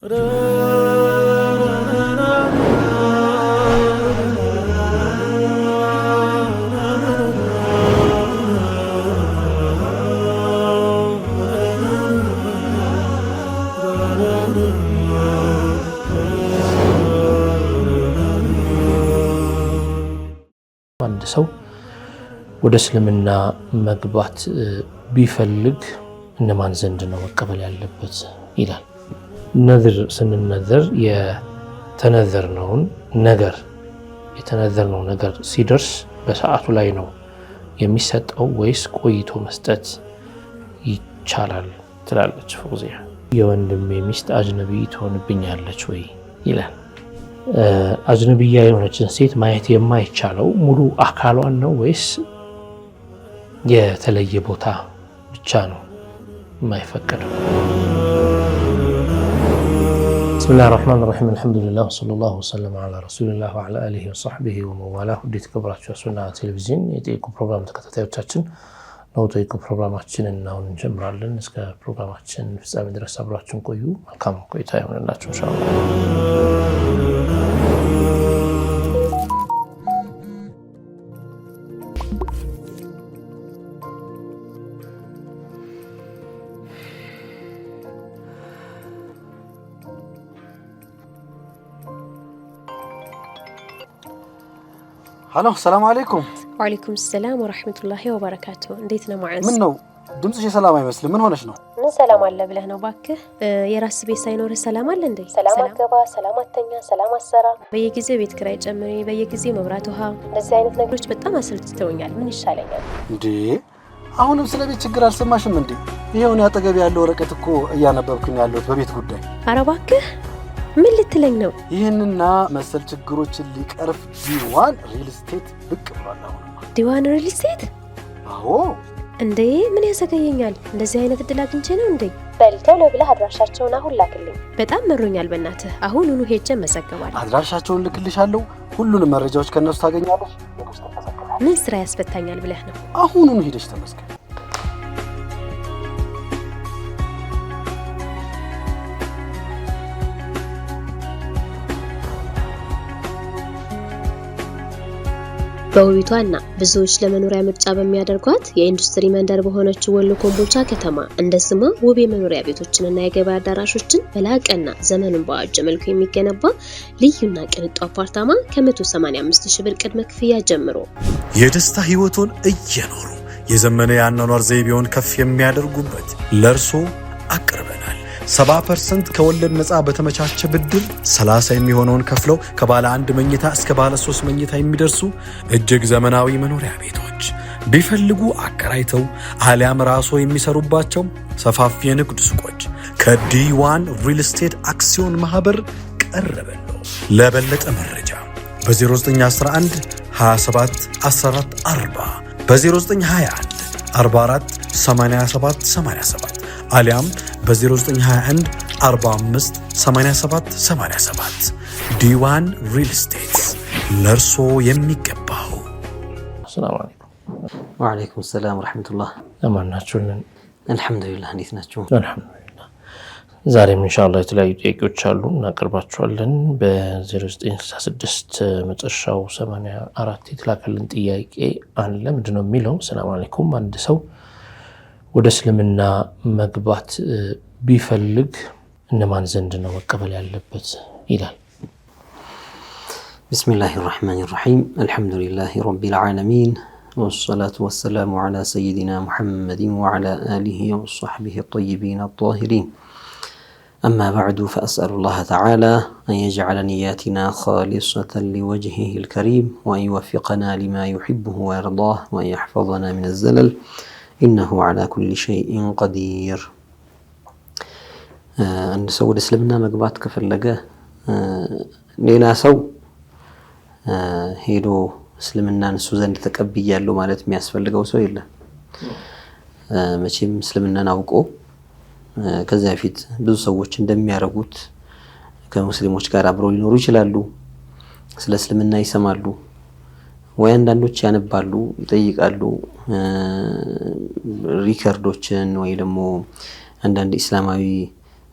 አንድ ሰው ወደ እስልምና መግባት ቢፈልግ እነማን ዘንድ ነው መቀበል ያለበት ይላል። ነዝር ስንነዘር የተነዘርነው ነገር ሲደርስ በሰዓቱ ላይ ነው የሚሰጠው ወይስ ቆይቶ መስጠት ይቻላል ትላለች ፎዚያ። የወንድሜ ሚስት አጅነቢ ትሆንብኛለች ወይ ይላል። አጅነቢያ የሆነችን ሴት ማየት የማይቻለው ሙሉ አካሏን ነው ወይስ የተለየ ቦታ ብቻ ነው የማይፈቀደው? ብስሚላህ ራህማን ራሂም አልሐምዱሊላህ ወሰለላሁ ወሰለም ዐላ ረሱሊላህ ወዐላ አሊሂ ወሰሕቢሂ ወመንዋላህ። ውድ የተከበራችሁ የሱና ቴሌቪዥን የጠይቁ ፕሮግራም ተከታታዮቻችን ነው። ጠይቁ ፕሮግራማችንን አሁን እንጀምራለን። እስከ ፕሮግራማችን ፍጻሜ ድረስ አብራችሁን ቆዩ። መልካም ቆይታ ይሁንላችሁ ኢንሻአላህ። ሄሎ ሰላም አለይኩም። ወአለይኩም ሰላም ወራህመቱላሂ ወበረካቱ። እንዴት ነው ሙዓዝ? ምን ነው ድምጽሽ ሰላም አይመስልም? ምን ሆነሽ ነው? ምን ሰላም አለ ብለህ ነው ባክህ? የራስ ቤት ሳይኖርህ ሰላም አለ እንዴ? ሰላም አትገባ፣ ሰላም አትተኛ፣ ሰላም አትሰራ፣ በየጊዜው ቤት ኪራይ ጨምሪ፣ በየጊዜው መብራት ውሃ፣ እንደዚህ አይነት ነገሮች በጣም አሰልችተውኛል። ምን ይሻለኛል እንዴ? አሁንም ስለ ቤት ችግር አልሰማሽም እንዴ? ይሄውን ያጠገብ ያለው ወረቀት እኮ እያነበብኩኝ ያለሁት በቤት ጉዳይ። ኧረ ባክህ ምን ልትለኝ ነው? ይህንና መሰል ችግሮችን ሊቀርፍ ዲዋን ሪል ስቴት ብቅ ብሏል። አሁን ዲዋን ሪል ስቴት? አዎ። እንዴ ምን ያዘገየኛል? እንደዚህ አይነት እድል አግኝቼ ነው እንዴ? በልቶሎ ብለህ አድራሻቸውን አሁን ላክልኝ። በጣም መሮኛል በእናትህ። አሁኑኑ ሄጄ መዘገባለሁ። አድራሻቸውን ልክልሻለሁ። ሁሉንም መረጃዎች ከነሱ ታገኛለሽ። ምን ስራ ያስፈታኛል ብለህ ነው? አሁኑኑ ሄደሽ ተመስገን። በውቢቷና ብዙዎች ለመኖሪያ ምርጫ በሚያደርጓት የኢንዱስትሪ መንደር በሆነችው ወሎ ኮምቦልቻ ከተማ እንደ ስሟ ውብ የመኖሪያ ቤቶችንና የገበያ አዳራሾችን በላቀና ዘመኑን በዋጀ መልኩ የሚገነባ ልዩና ቅንጡ አፓርታማ ከ185,000 ብር ቅድመ ክፍያ ጀምሮ የደስታ ህይወቶን እየኖሩ የዘመነ የአኗኗር ዘይቤውን ከፍ የሚያደርጉበት ለርሶ አቅርበናል። 70% ከወለድ ነፃ በተመቻቸ ብድር 30 የሚሆነውን ከፍለው ከባለ 1 መኝታ እስከ ባለ 3 መኝታ የሚደርሱ እጅግ ዘመናዊ መኖሪያ ቤቶች ቢፈልጉ አከራይተው አሊያም ራስዎ የሚሰሩባቸው ሰፋፊ የንግድ ሱቆች ከዲዋን ሪል ስቴት አክሲዮን ማህበር ቀረበለው። ለበለጠ መረጃ በ0911 27 14 40 በ0921 44 87 87 አሊያም በ0921 45 87 87 ዲዋን ሪል ስቴት ለርሶ የሚገባው። ሰላም አለይኩም። ወአለይኩም ሰላም ወራህመቱላህ። ለማናችሁልን? አልሐምዱሊላህ። እንዴት ናችሁ? አልሐምዱሊላህ። ዛሬም ኢንሻአላህ የተለያዩ ጥያቄዎች አሉ እናቀርባቸዋለን። በ0966 መጨረሻው 84 የተላከልን ጥያቄ አለ። ምንድነው የሚለው? ሰላም አለይኩም። አንድ ሰው ወደ እስልምና መግባት ቢፈልግ እነማን ዘንድ ነው መቀበል ያለበት ይላል። ቢስሚላሂ ራህማኒ ራሂም አልሐምዱሊላሂ ረቢል ዓለሚን ወሰላቱ ወሰላሙ ዐላ ሰይዲና ሙሐመድን ወዐላ አሊሂ ወሰሕቢሂ ጠይቢን ጣሂሪን አማ በዕዱ ፈአስአሉላህ ተዓላ አን የጅዐለ ንያቲና ኻሊሰተን ሊወጅሂሂል ከሪም ወአን ዩወፊቀና ሊማ ዩሒቡሁ ወየርዳህ ወአን የሕፈዘና ሚነ ዘለል ኢነሁ ዐላ ኩሊ ሸይኢን ቀዲር። አንድ ሰው ወደ እስልምና መግባት ከፈለገ ሌላ ሰው ሄዶ እስልምናን እሱ ዘንድ ተቀብያለሁ ማለት የሚያስፈልገው ሰው የለም። መቼም እስልምናን አውቆ ከዚያ በፊት ብዙ ሰዎች እንደሚያደርጉት ከሙስሊሞች ጋር አብረው ሊኖሩ ይችላሉ። ስለ እስልምና ይሰማሉ፣ ወይ አንዳንዶች ያነባሉ፣ ይጠይቃሉ፣ ሪከርዶችን ወይ ደግሞ አንዳንድ እስላማዊ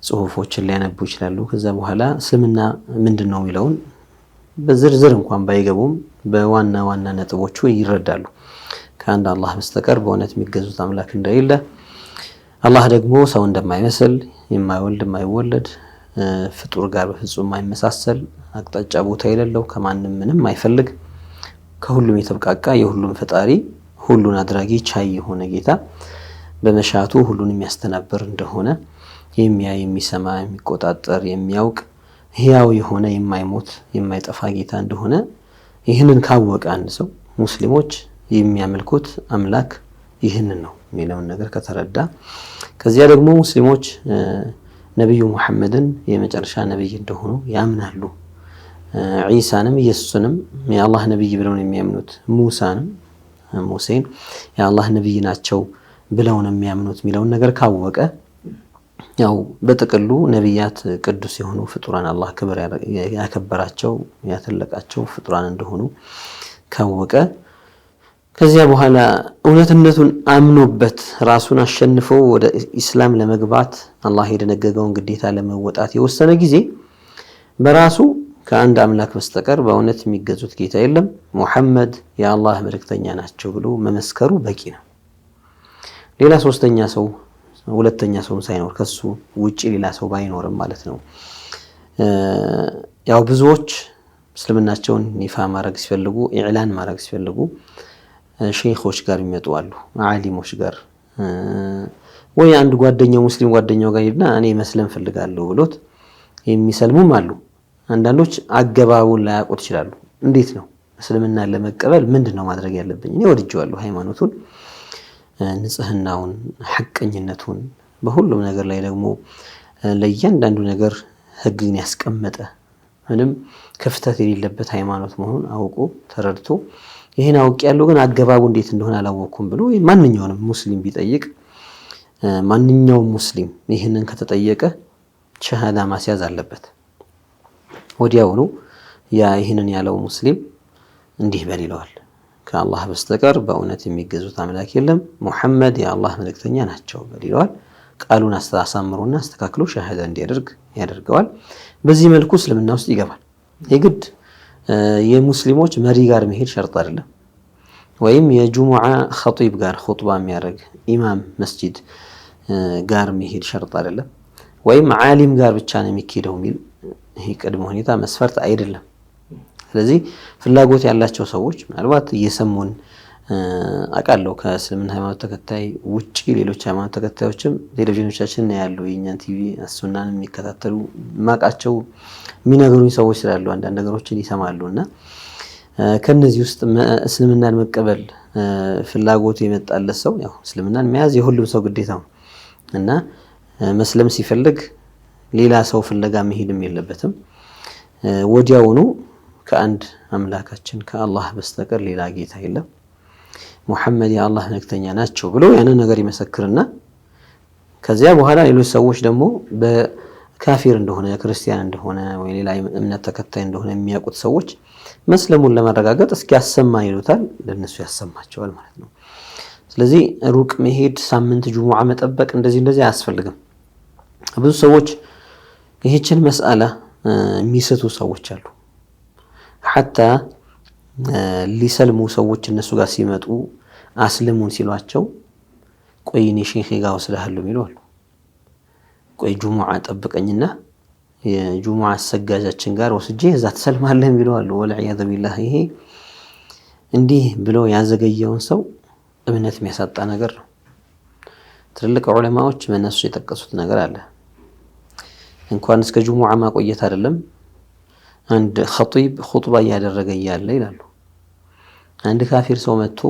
ጽሁፎችን ሊያነቡ ይችላሉ። ከዛ በኋላ እስልምና ምንድነው የሚለውን በዝርዝር እንኳን ባይገቡም በዋና ዋና ነጥቦቹ ይረዳሉ። ከአንድ አላህ በስተቀር በእውነት የሚገዙት አምላክ እንደሌለ፣ አላህ ደግሞ ሰው እንደማይመስል፣ የማይወልድ የማይወለድ፣ ፍጡር ጋር በፍጹም የማይመሳሰል፣ አቅጣጫ ቦታ የሌለው፣ ከማንም ምንም አይፈልግ፣ ከሁሉም የተብቃቃ የሁሉም ፈጣሪ፣ ሁሉን አድራጊ ቻይ የሆነ ጌታ፣ በመሻቱ ሁሉን የሚያስተናብር እንደሆነ፣ የሚያይ የሚሰማ የሚቆጣጠር የሚያውቅ ሕያው የሆነ የማይሞት የማይጠፋ ጌታ እንደሆነ ይህንን ካወቀ አንድ ሰው ሙስሊሞች የሚያመልኩት አምላክ ይህንን ነው የሚለውን ነገር ከተረዳ፣ ከዚያ ደግሞ ሙስሊሞች ነብዩ መሐመድን የመጨረሻ ነብይ እንደሆኑ ያምናሉ። ዒሳንም ኢየሱስንም የአላህ ነብይ ብለው ነው የሚያምኑት። ሙሴን የአላህ ነብይ ናቸው ብለው ነው የሚያምኑት የሚለውን ነገር ካወቀ፣ ያው በጥቅሉ ነብያት ቅዱስ የሆኑ ፍጡራን አላህ ክብር ያከበራቸው ያተለቃቸው ፍጡራን እንደሆኑ ካወቀ፣ ከዚያ በኋላ እውነትነቱን አምኖበት ራሱን አሸንፎ ወደ ኢስላም ለመግባት አላህ የደነገገውን ግዴታ ለመወጣት የወሰነ ጊዜ በራሱ ከአንድ አምላክ በስተቀር በእውነት የሚገዙት ጌታ የለም፣ ሙሐመድ የአላህ መልእክተኛ ናቸው ብሎ መመስከሩ በቂ ነው። ሌላ ሶስተኛ ሰው ሁለተኛ ሰው ሳይኖር ከሱ ውጪ ሌላ ሰው ባይኖርም ማለት ነው። ያው ብዙዎች እስልምናቸውን ይፋ ማድረግ ሲፈልጉ ኢዕላን ማድረግ ሲፈልጉ ሼኾች ጋር ይመጡ አሉ፣ ዓሊሞች ጋር ወይ አንድ ጓደኛው ሙስሊም ጓደኛው ጋር ይልና እኔ መስለም ፈልጋለሁ ብሎት የሚሰልሙም አሉ። አንዳንዶች አገባቡን ላያውቁት ይችላሉ። እንዴት ነው እስልምና ለመቀበል ምንድነው ማድረግ ያለብኝ? እኔ ወድጄዋለሁ ሃይማኖቱን፣ ንጽህናውን፣ ሐቀኝነቱን፣ በሁሉም ነገር ላይ ደግሞ ለእያንዳንዱ ነገር ህግን ያስቀመጠ ምንም ክፍተት የሌለበት ሃይማኖት መሆኑን አውቆ ተረድቶ ይሄን አውቅ ያለው ግን አገባቡ እንዴት እንደሆነ አላወቅኩም ብሎ ማንኛውንም ሙስሊም ቢጠይቅ፣ ማንኛውም ሙስሊም ይሄንን ከተጠየቀ ሸሃዳ ማስያዝ አለበት። ወዲያውኑ ያ ይሄንን ያለው ሙስሊም እንዲህ በል ይለዋል፣ ከአላህ በስተቀር በእውነት የሚገዙት አምላክ የለም፣ ሙሐመድ የአላህ መልእክተኛ ናቸው በል ይለዋል። ቃሉን አስተሳምሩና አስተካክሎ ሸሃዳ እንዲያደርግ ያደርገዋል። በዚህ መልኩ እስልምና ውስጥ ይገባል። የግድ የሙስሊሞች መሪ ጋር መሄድ ሸርጥ አይደለም፣ ወይም የጁሙዓ ኸጢብ ጋር ኹጥባ የሚያደርግ ኢማም መስጂድ ጋር መሄድ ሸርጥ አይደለም፣ ወይም ዓሊም ጋር ብቻ ነው የሚሄደው የሚል ይሄ ቅድመ ሁኔታ መስፈርት አይደለም። ስለዚህ ፍላጎት ያላቸው ሰዎች ምናልባት እየሰሙን አቃለው ከእስልምና ሃይማኖት ተከታይ ውጪ ሌሎች ሃይማኖት ተከታዮችም ቴሌቪዥኖቻችን ያሉ የኛን ቲቪ አሱናን የሚከታተሉ ማቃቸው የሚነግሩኝ ሰዎች ስላሉ አንዳንድ ነገሮችን ይሰማሉና ከነዚህ ውስጥ እስልምናን መቀበል ፍላጎት የመጣለት ሰው ያው እስልምናን መያዝ የሁሉም ሰው ግዴታ ነው እና መስለም ሲፈልግ ሌላ ሰው ፍለጋ መሄድም የለበትም። ወዲያውኑ ከአንድ አምላካችን ከአላህ በስተቀር ሌላ ጌታ የለም፣ ሙሐመድ የአላህ መልእክተኛ ናቸው ብሎ ያንን ነገር ይመሰክርና ከዚያ በኋላ ሌሎች ሰዎች ደግሞ በካፊር እንደሆነ ክርስቲያን እንደሆነ ወይ ሌላ እምነት ተከታይ እንደሆነ የሚያውቁት ሰዎች መስለሙን ለማረጋገጥ እስኪ ያሰማ ይሉታል፣ ለነሱ ያሰማቸዋል ማለት ነው። ስለዚህ ሩቅ መሄድ፣ ሳምንት ጁሙዓ መጠበቅ እንደዚህ አያስፈልግም። ብዙ ሰዎች ይህችን መስአላ የሚስቱ ሰዎች አሉ። ሐታ ሊሰልሙ ሰዎች እነሱ ጋር ሲመጡ አስልሙን ሲሏቸው ቆይ እኔ ሼኽ ጋር ወስደሃለሁ ይላሉ። ቆይ ጁሙዓ ጠብቀኝና የጁሙዓ አሰጋጃችን ጋር ወስጄ እዛ ተሰልማለህ ይላሉ። ወልዒያዙ ቢላህ ይሄ እንዲህ ብሎ ያዘገየውን ሰው እምነት የሚያሳጣ ነገር ነው። ትልልቅ ዑለማዎች በእነሱ የጠቀሱት ነገር አለ። እንኳን እስከ ጁሙዓ ማቆየት አይደለም አንድ ኸጢብ ኹጥባ እያደረገ እያለ ይላሉ አንድ ካፊር ሰው መጥቶ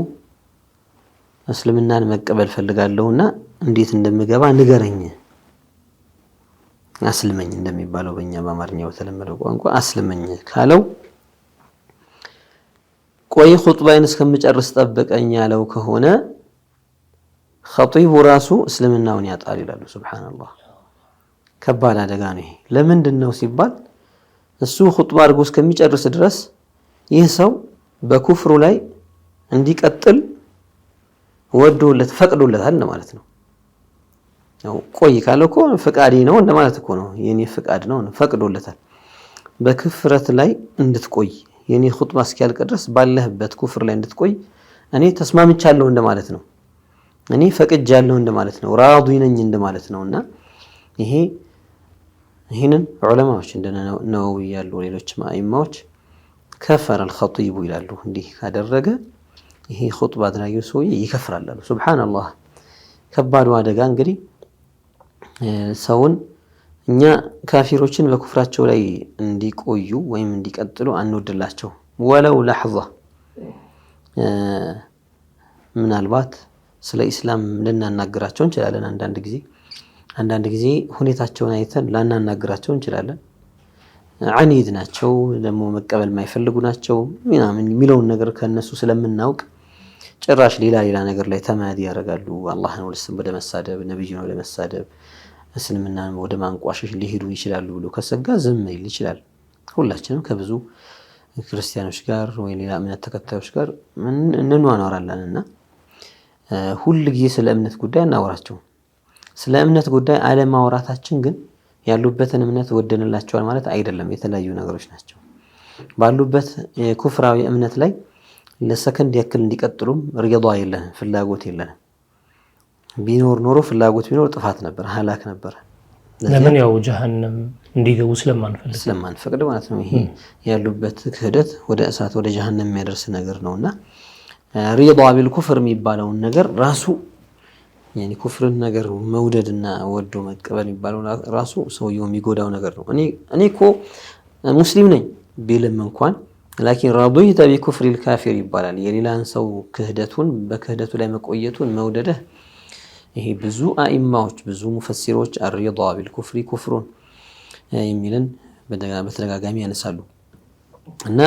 እስልምናን መቀበል ፈልጋለሁና እንዴት እንደምገባ ንገረኝ፣ አስልመኝ እንደሚባለው በእኛ በአማርኛው በተለመደው ቋንቋ አስልመኝ ካለው ቆይ ኹጥባዬን እስከምጨርስ ጠብቀኝ ያለው ከሆነ ኸጢቡ ራሱ እስልምናውን ያጣል ይላሉ። ሱብሃንአላህ ከባድ አደጋ ነው። ለምንድን ነው ሲባል እሱ ኹጥባ አድርጎ እስከሚጨርስ ድረስ ይህ ሰው በኩፍሩ ላይ እንዲቀጥል ወዶለት ፈቅዶለታል ማለት ነው። ያው ቆይ ካለው እኮ ፍቃዴ ነው እንደማለት እኮ ነው። የኔ ፍቃድ ነው ፈቅዶለታል። በክፍረት ላይ እንድትቆይ የኔ ኹጥባ እስኪያልቅ ድረስ ባለህበት ኩፍር ላይ እንድትቆይ እኔ ተስማምቻለሁ እንደማለት ነው። እኔ ፈቅጃለሁ እንደማለት ነው። ራዲ ነኝ እንደማለት ነውና ይሄንን ዑለማዎች እንደነው ያሉ ሌሎች ማኢማዎች ከፈረ الخطيب ይላሉ። እንዲህ ካደረገ ይሄ ኹጥባ አድራጊው ሰውዬ ይከፍራል አሉ። ሱብሃንአላህ ከባዱ አደጋ እንግዲህ ሰውን እኛ ካፊሮችን በኩፍራቸው ላይ እንዲቆዩ ወይም እንዲቀጥሉ አንወድላቸው ወለው ለሕظة ምናልባት ስለ ኢስላም ልናናግራቸው እንችላለን። አንዳንድ ጊዜ ሁኔታቸውን አይተን ላናናግራቸው እንችላለን። ዐኒድ ናቸው ደግሞ መቀበል የማይፈልጉ ናቸው ምናምን የሚለውን ነገር ከነሱ ስለምናውቅ ጭራሽ ሌላ ነገር ላይ ተማዲ ያደርጋሉ። አላህን ወደ መሳደብ፣ ነብዩን ወደ መሳደብ፣ እስልምናን ወደ ማንቋሸሽ ሊሄዱ ይችላሉ ብሎ ከሰጋ ዝም ይል ይችላል። ሁላችንም ከብዙ ክርስቲያኖች ጋር ወይ ሌላ እምነት ተከታዮች ጋር እንኗኗራለንና ሁሉ ጊዜ ስለ እምነት ጉዳይ እናወራቸው። ስለ እምነት ጉዳይ አለማውራታችን ግን ያሉበትን እምነት ወደንላቸዋል ማለት አይደለም። የተለያዩ ነገሮች ናቸው። ባሉበት ኩፍራዊ እምነት ላይ ለሰከንድ ያክል እንዲቀጥሉም ሪዳ የለንም፣ ፍላጎት የለንም። ቢኖር ኖሮ ፍላጎት ቢኖር ጥፋት ነበር፣ ሀላክ ነበር። ለምን ያው ጀሃነም እንዲገቡ ስለማንፈቅድ ማለት ነው። ይሄ ያሉበት ክህደት ወደ እሳት ወደ ጀሃነም የሚያደርስ ነገር ነውና ሪዳ ቢልኩፍር የሚባለውን ነገር ራሱ ያኒ ኩፍርን ነገር መውደድና ወዶ መቀበል የሚባለው ራሱ ሰውየው የሚጎዳው ነገር ነው። እኔ እኮ ሙስሊም ነኝ ቢልም እንኳን ላኪን ረضيت بكفر الكافر ይባላል። የሌላን ሰው ክህደቱን በክህደቱ ላይ መቆየቱን መውደድህ ይሄ ብዙ አኢማዎች ብዙ ሙፈሲሮች الرضا بالكفر كفر የሚልን በተደጋጋሚ ያነሳሉ። እና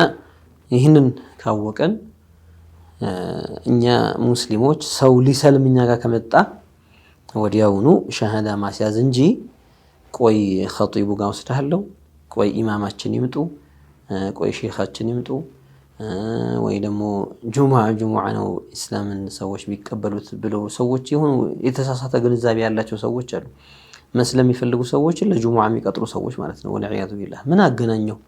ይህንን ካወቀን እኛ ሙስሊሞች ሰው ሊሰልም እኛ ጋር ከመጣ ወዲያውኑ ሸሃዳ ማስያዝ እንጂ ቆይ ኸጢቡ ጋር ወስደሃለሁ፣ ቆይ ኢማማችን ይምጡ፣ ቆይ ሼኻችን ይምጡ፣ ወይ ደግሞ ጁሙዓ ነው ኢስላምን ሰዎች ቢቀበሉት ብለው ሰዎች የሆኑ የተሳሳተ ግንዛቤ ያላቸው ሰዎች አሉ። መስለም የሚፈልጉ ሰዎች ለጁሙዓ የሚቀጥሩ ሰዎች ማለት ነው። ወለዒያዙ ቢላህ ምን አገናኘው?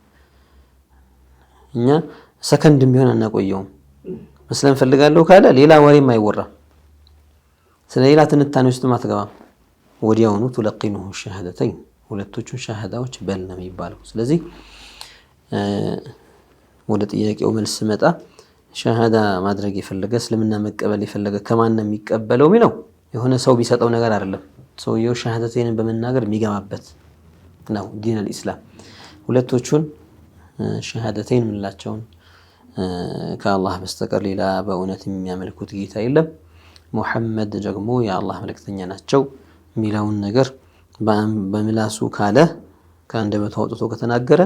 እኛ ሰከንድም ቢሆን አናቆየውም። መስለም ፈልጋለሁ ካለ ሌላ ወሬም አይወራም። ስለ ሌላ ትንታኔ ውስጥም አትገባም። ወዲያውኑ ትለቂኑሁ ሸሃደተይን ሁለቶቹን ሸሃዳዎች በል ነው የሚባለው። ስለዚህ ወደ ጥያቄው መልስ መጣ። ሸሃዳ ማድረግ የፈለገ እስልምና መቀበል የፈለገ ከማን ነው የሚቀበለው የሚለው የሆነ ሰው ቢሰጠው ነገር አይደለም። ሰውየው ሸሃደተይንን በመናገር የሚገባበት ነው ዲን አልኢስላም። ሁለቶቹን ሸሃደተይን ምንላቸውን ከአላህ በስተቀር ሌላ በእውነት የሚያመልኩት ጌታ የለም፣ ሙሐመድ ደግሞ የአላህ መልእክተኛ ናቸው የሚለውን ነገር በምላሱ ካለ ከአንደበቱ አውጥቶ ከተናገረ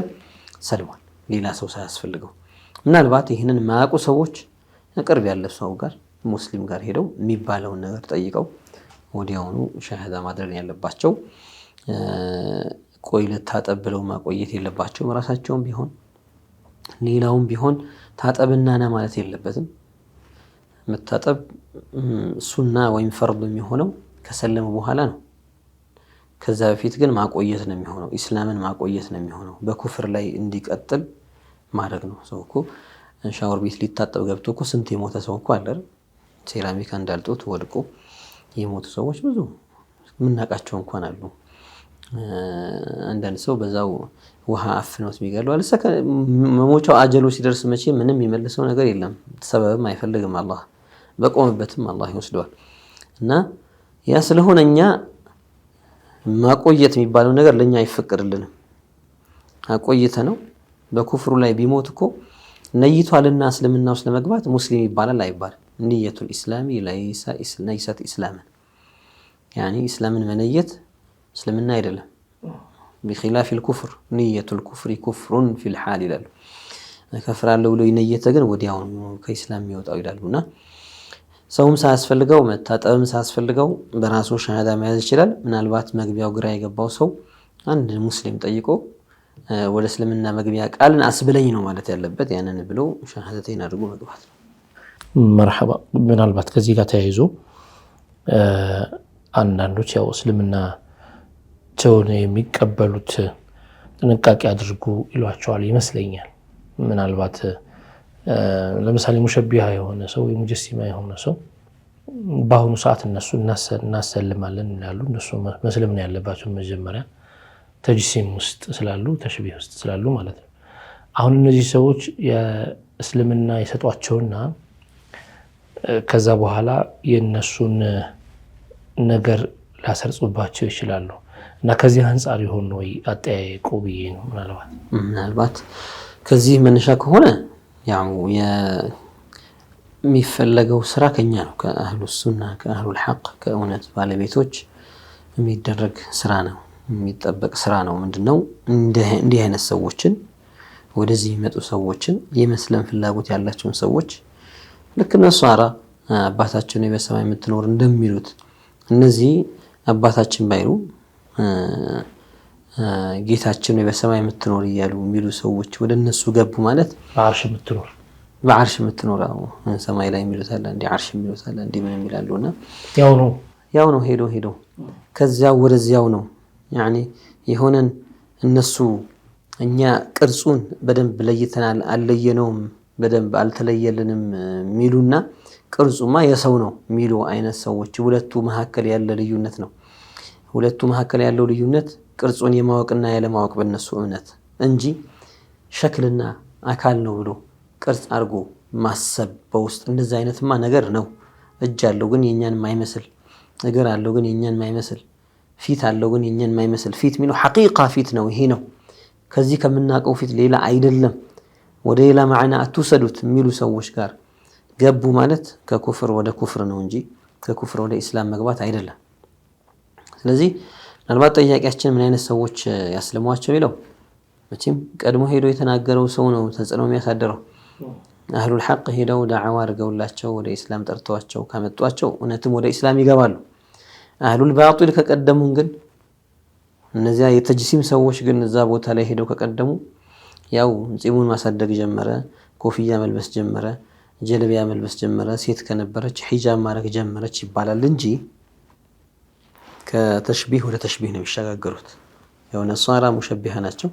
ሰልሟል፣ ሌላ ሰው ሳያስፈልገው። ምናልባት ይህንን የማያውቁ ሰዎች ቅርብ ያለ ሰው ጋር ሙስሊም ጋር ሄደው የሚባለውን ነገር ጠይቀው ወዲያውኑ ሸሃዳ ማድረግ ያለባቸው። ቆይ ልታጠብ ብለው ማቆየት የለባቸውም። ራሳቸውም ቢሆን ሌላውም ቢሆን ታጠብና ና ማለት የለበትም። መታጠብ ሱና ወይም ፈርድ የሚሆነው ከሰለሙ በኋላ ነው። ከዛ በፊት ግን ማቆየት ነው የሚሆነው፣ ኢስላምን ማቆየት ነው የሚሆነው። በኩፍር ላይ እንዲቀጥል ማድረግ ነው። ሰው እኮ ሻወር ቤት ሊታጠብ ገብቶ እኮ ስንት የሞተ ሰው እኮ አለ። ሴራሚክ እንዳልጦት ወድቆ የሞቱ ሰዎች ብዙ የምናውቃቸው እንኳን አሉ። አንዳንድ ሰው በዛው ውሃ አፍነውት የሚገሉ አለ። መሞቻው አጀሉ ሲደርስ መቼ ምንም የሚመልሰው ነገር የለም። ሰበብም አይፈልግም አላህ፣ በቆመበትም አላህ ይወስደዋል። እና ያ ስለሆነ እኛ ማቆየት የሚባለው ነገር ለኛ አይፈቀድልንም። አቆይተ ነው በኩፍሩ ላይ ቢሞት እኮ ነይቷልና እስልምና ውስጥ ለመግባት ሙስሊም ይባላል አይባልም። ንየቱል ኢስላሚ ለይሰት ኢስላምን ያኒ ኢስላምን መነየት እስልምና አይደለም። بخلاف الكفر نية الكفر كفر في الحال ይላሉ። ከፍራለሁ ብሎ ይነየተ ግን ወዲያው ከኢስላም ይወጣው ይላሉና ሰውም ሳያስፈልገው መታጠብም ሳያስፈልገው በራሱ ሸሃዳ መያዝ ይችላል። ምናልባት መግቢያው ግራ የገባው ሰው አንድ ሙስሊም ጠይቆ ወደ እስልምና መግቢያ ቃልን አስብለኝ ነው ማለት ያለበት። ያንን ብሎ ሸሃደተይን አድርጎ መግባት ነው። መርሐባ። ምናልባት ከዚህ ጋር ተያይዞ አንዳንዶች ያው እስልምናቸውን የሚቀበሉት ጥንቃቄ አድርጉ ይሏቸዋል ይመስለኛል። ምናልባት ለምሳሌ ሙሸቢሃ የሆነ ሰው ወይ ሙጀሲማ የሆነ ሰው በአሁኑ ሰዓት እነሱ እናሰልማለን ይላሉ። እነሱ መስለም ነው ያለባቸው መጀመሪያ ተጅሲም ውስጥ ስላሉ ተሽቢህ ውስጥ ስላሉ ማለት ነው። አሁን እነዚህ ሰዎች የእስልምና የሰጧቸውና ከዛ በኋላ የነሱን ነገር ላሰርጹባቸው ይችላሉ እና ከዚህ አንፃር ይሆን ወይ አጠያየቁ ብዬ ነው። ምናልባት ከዚህ መነሻ ከሆነ ያው የሚፈለገው ስራ ከኛ ነው ከአህሉ ሱና ከአህሉል ሐቅ ከእውነት ባለቤቶች የሚደረግ ስራ ነው የሚጠበቅ ስራ ነው። ምንድነው እንዲህ አይነት ሰዎችን ወደዚህ የሚመጡ ሰዎችን የመስለም ፍላጎት ያላቸውን ሰዎች ልክ እነሱ አባታችን ነው በሰማይ የምትኖር እንደሚሉት እነዚህ አባታችን ባይሉ ጌታችን ነው በሰማይ የምትኖር እያሉ የሚሉ ሰዎች ወደ እነሱ ገቡ ማለት በአርሽ የምትኖር ሰማይ ላይ የሚሉት አለ እንዴ አርሽ የሚሉት አለ እንዴ ምን ይላሉና ያው ነው ሄዶ ከዚያው ወደዚያው ነው يعني የሆነን እነሱ እኛ ቅርጹን በደንብ ለይተናል አለየነውም በደንብ አልተለየልንም ሚሉና ቅርጹማ የሰው ነው ሚሉ አይነት ሰዎች ሁለቱ መሐከል ያለ ልዩነት ነው። ሁለቱ መሐከል ያለው ልዩነት ቅርጹን የማወቅና ያለማወቅ በእነሱ እምነት እንጂ ሸክልና አካል ነው ብሎ ቅርጽ አርጎ ማሰብ በውስጥ እንደዛ አይነትማ ነገር ነው። እጅ አለው ግን የኛን ማይመስል እግር አለው ግን የኛን ማይመስል ፊት አለው ግን የኛን ማይመስል ፊት ሚሉ ሐቂቃ ፊት ነው ይሄ ነው ከዚህ ከምናቀው ፊት ሌላ አይደለም ወደ ሌላ ማዕና አትወሰዱት ሚሉ ሰዎች ጋር ገቡ ማለት ከኩፍር ወደ ኩፍር ነው እንጂ ከኩፍር ወደ እስላም መግባት አይደለም። ስለዚህ ምናልባት ጠያቂያችን ምን አይነት ሰዎች ያስለሟቸው ይለው መቼም ቀድሞ ሄዶ የተናገረው ሰው ነው ተጽዕኖ የሚያሳድረው። አህሉል ሐቅ ሄደው ዳዕዋ አድርገውላቸው ወደ እስላም ጠርተዋቸው ካመጧቸው እውነትም ወደ እስላም ይገባሉ። አህሉል ባጢል ከቀደሙን ግን እነዚያ የተጅሲም ሰዎች ግን እዛ ቦታ ላይ ሄደው ከቀደሙ ያው ጺሙን ማሳደግ ጀመረ፣ ኮፍያ መልበስ ጀመረ፣ ጀልቢያ መልበስ ጀመረ፣ ሴት ከነበረች ሒጃብ ማድረግ ጀመረች ይባላል እንጂ ከተሽቢህ ወደ ተሽቢህ ነው የሚሸጋገሩት። ያው ነሷራ ሙሸቢሃ ናቸው።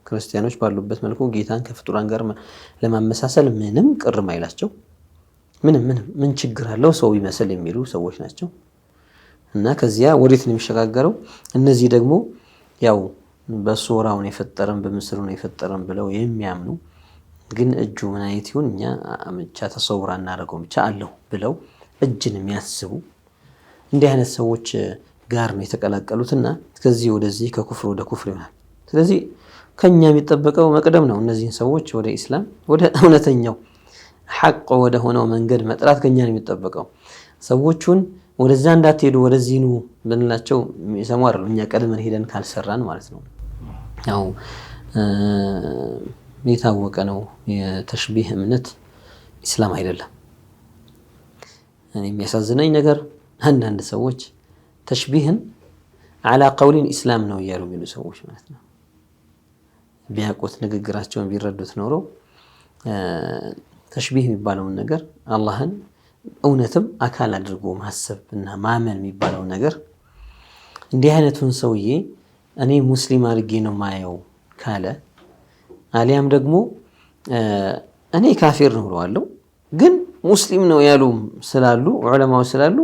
ክርስቲያኖች ባሉበት መልኩ ጌታን ከፍጡራን ጋር ለማመሳሰል ምንም ቅርም አይላቸው ምን ችግር አለው ሰው ይመስል የሚሉ ሰዎች ናቸው። እና ከዚያ ወዴት ነው የሚሸጋገረው? እነዚህ ደግሞ ያው በሱራው ነው የፈጠረን በምስሉ ነው የፈጠረን ብለው የሚያምኑ ግን እጁ ምን አይነት ይሁን እኛ ብቻ ተሰውራ እናደርገው ብቻ አለው ብለው እጅን የሚያስቡ እንዲህ አይነት ሰዎች ጋር ነው የተቀላቀሉትና ከዚህ ወደዚህ ከኩፍር ወደ ኩፍር ይሆናል። ስለዚህ ከኛ የሚጠበቀው መቅደም ነው። እነዚህን ሰዎች ወደ እስላም ወደ እውነተኛው ሐቅ ወደ ሆነው መንገድ መጥራት ከኛ ነው የሚጠበቀው። ሰዎቹን ወደዛ እንዳትሄዱ ወደዚህ ነው ብንላቸው የሚሰሙ አይደለም። እኛ ቀድመን ሄደን ካልሰራን ማለት ነው። ያው የታወቀ ነው የተሽቢህ እምነት እስላም አይደለም። እኔ የሚያሳዝነኝ ነገር አንዳንድ ሰዎች ተሽቢህን على قول الاسلام ነው እያሉ የሚሉ ሰዎች ማለት ነው። ቢያቆት ንግግራቸውን ቢረዱት ኖሮ ተሽቢህ የሚባለው ነገር አላህን እውነትም አካል አድርጎ ማሰብና ማመን የሚባለው ነገር እንዲህ አይነቱን ሰውዬ እኔ ሙስሊም አድርጌ ነው ማየው ካለ አሊያም ደግሞ እኔ ካፊር ነው ብለዋለሁ ግን ሙስሊም ነው ያሉ ስላሉ ዑለማው ስላሉ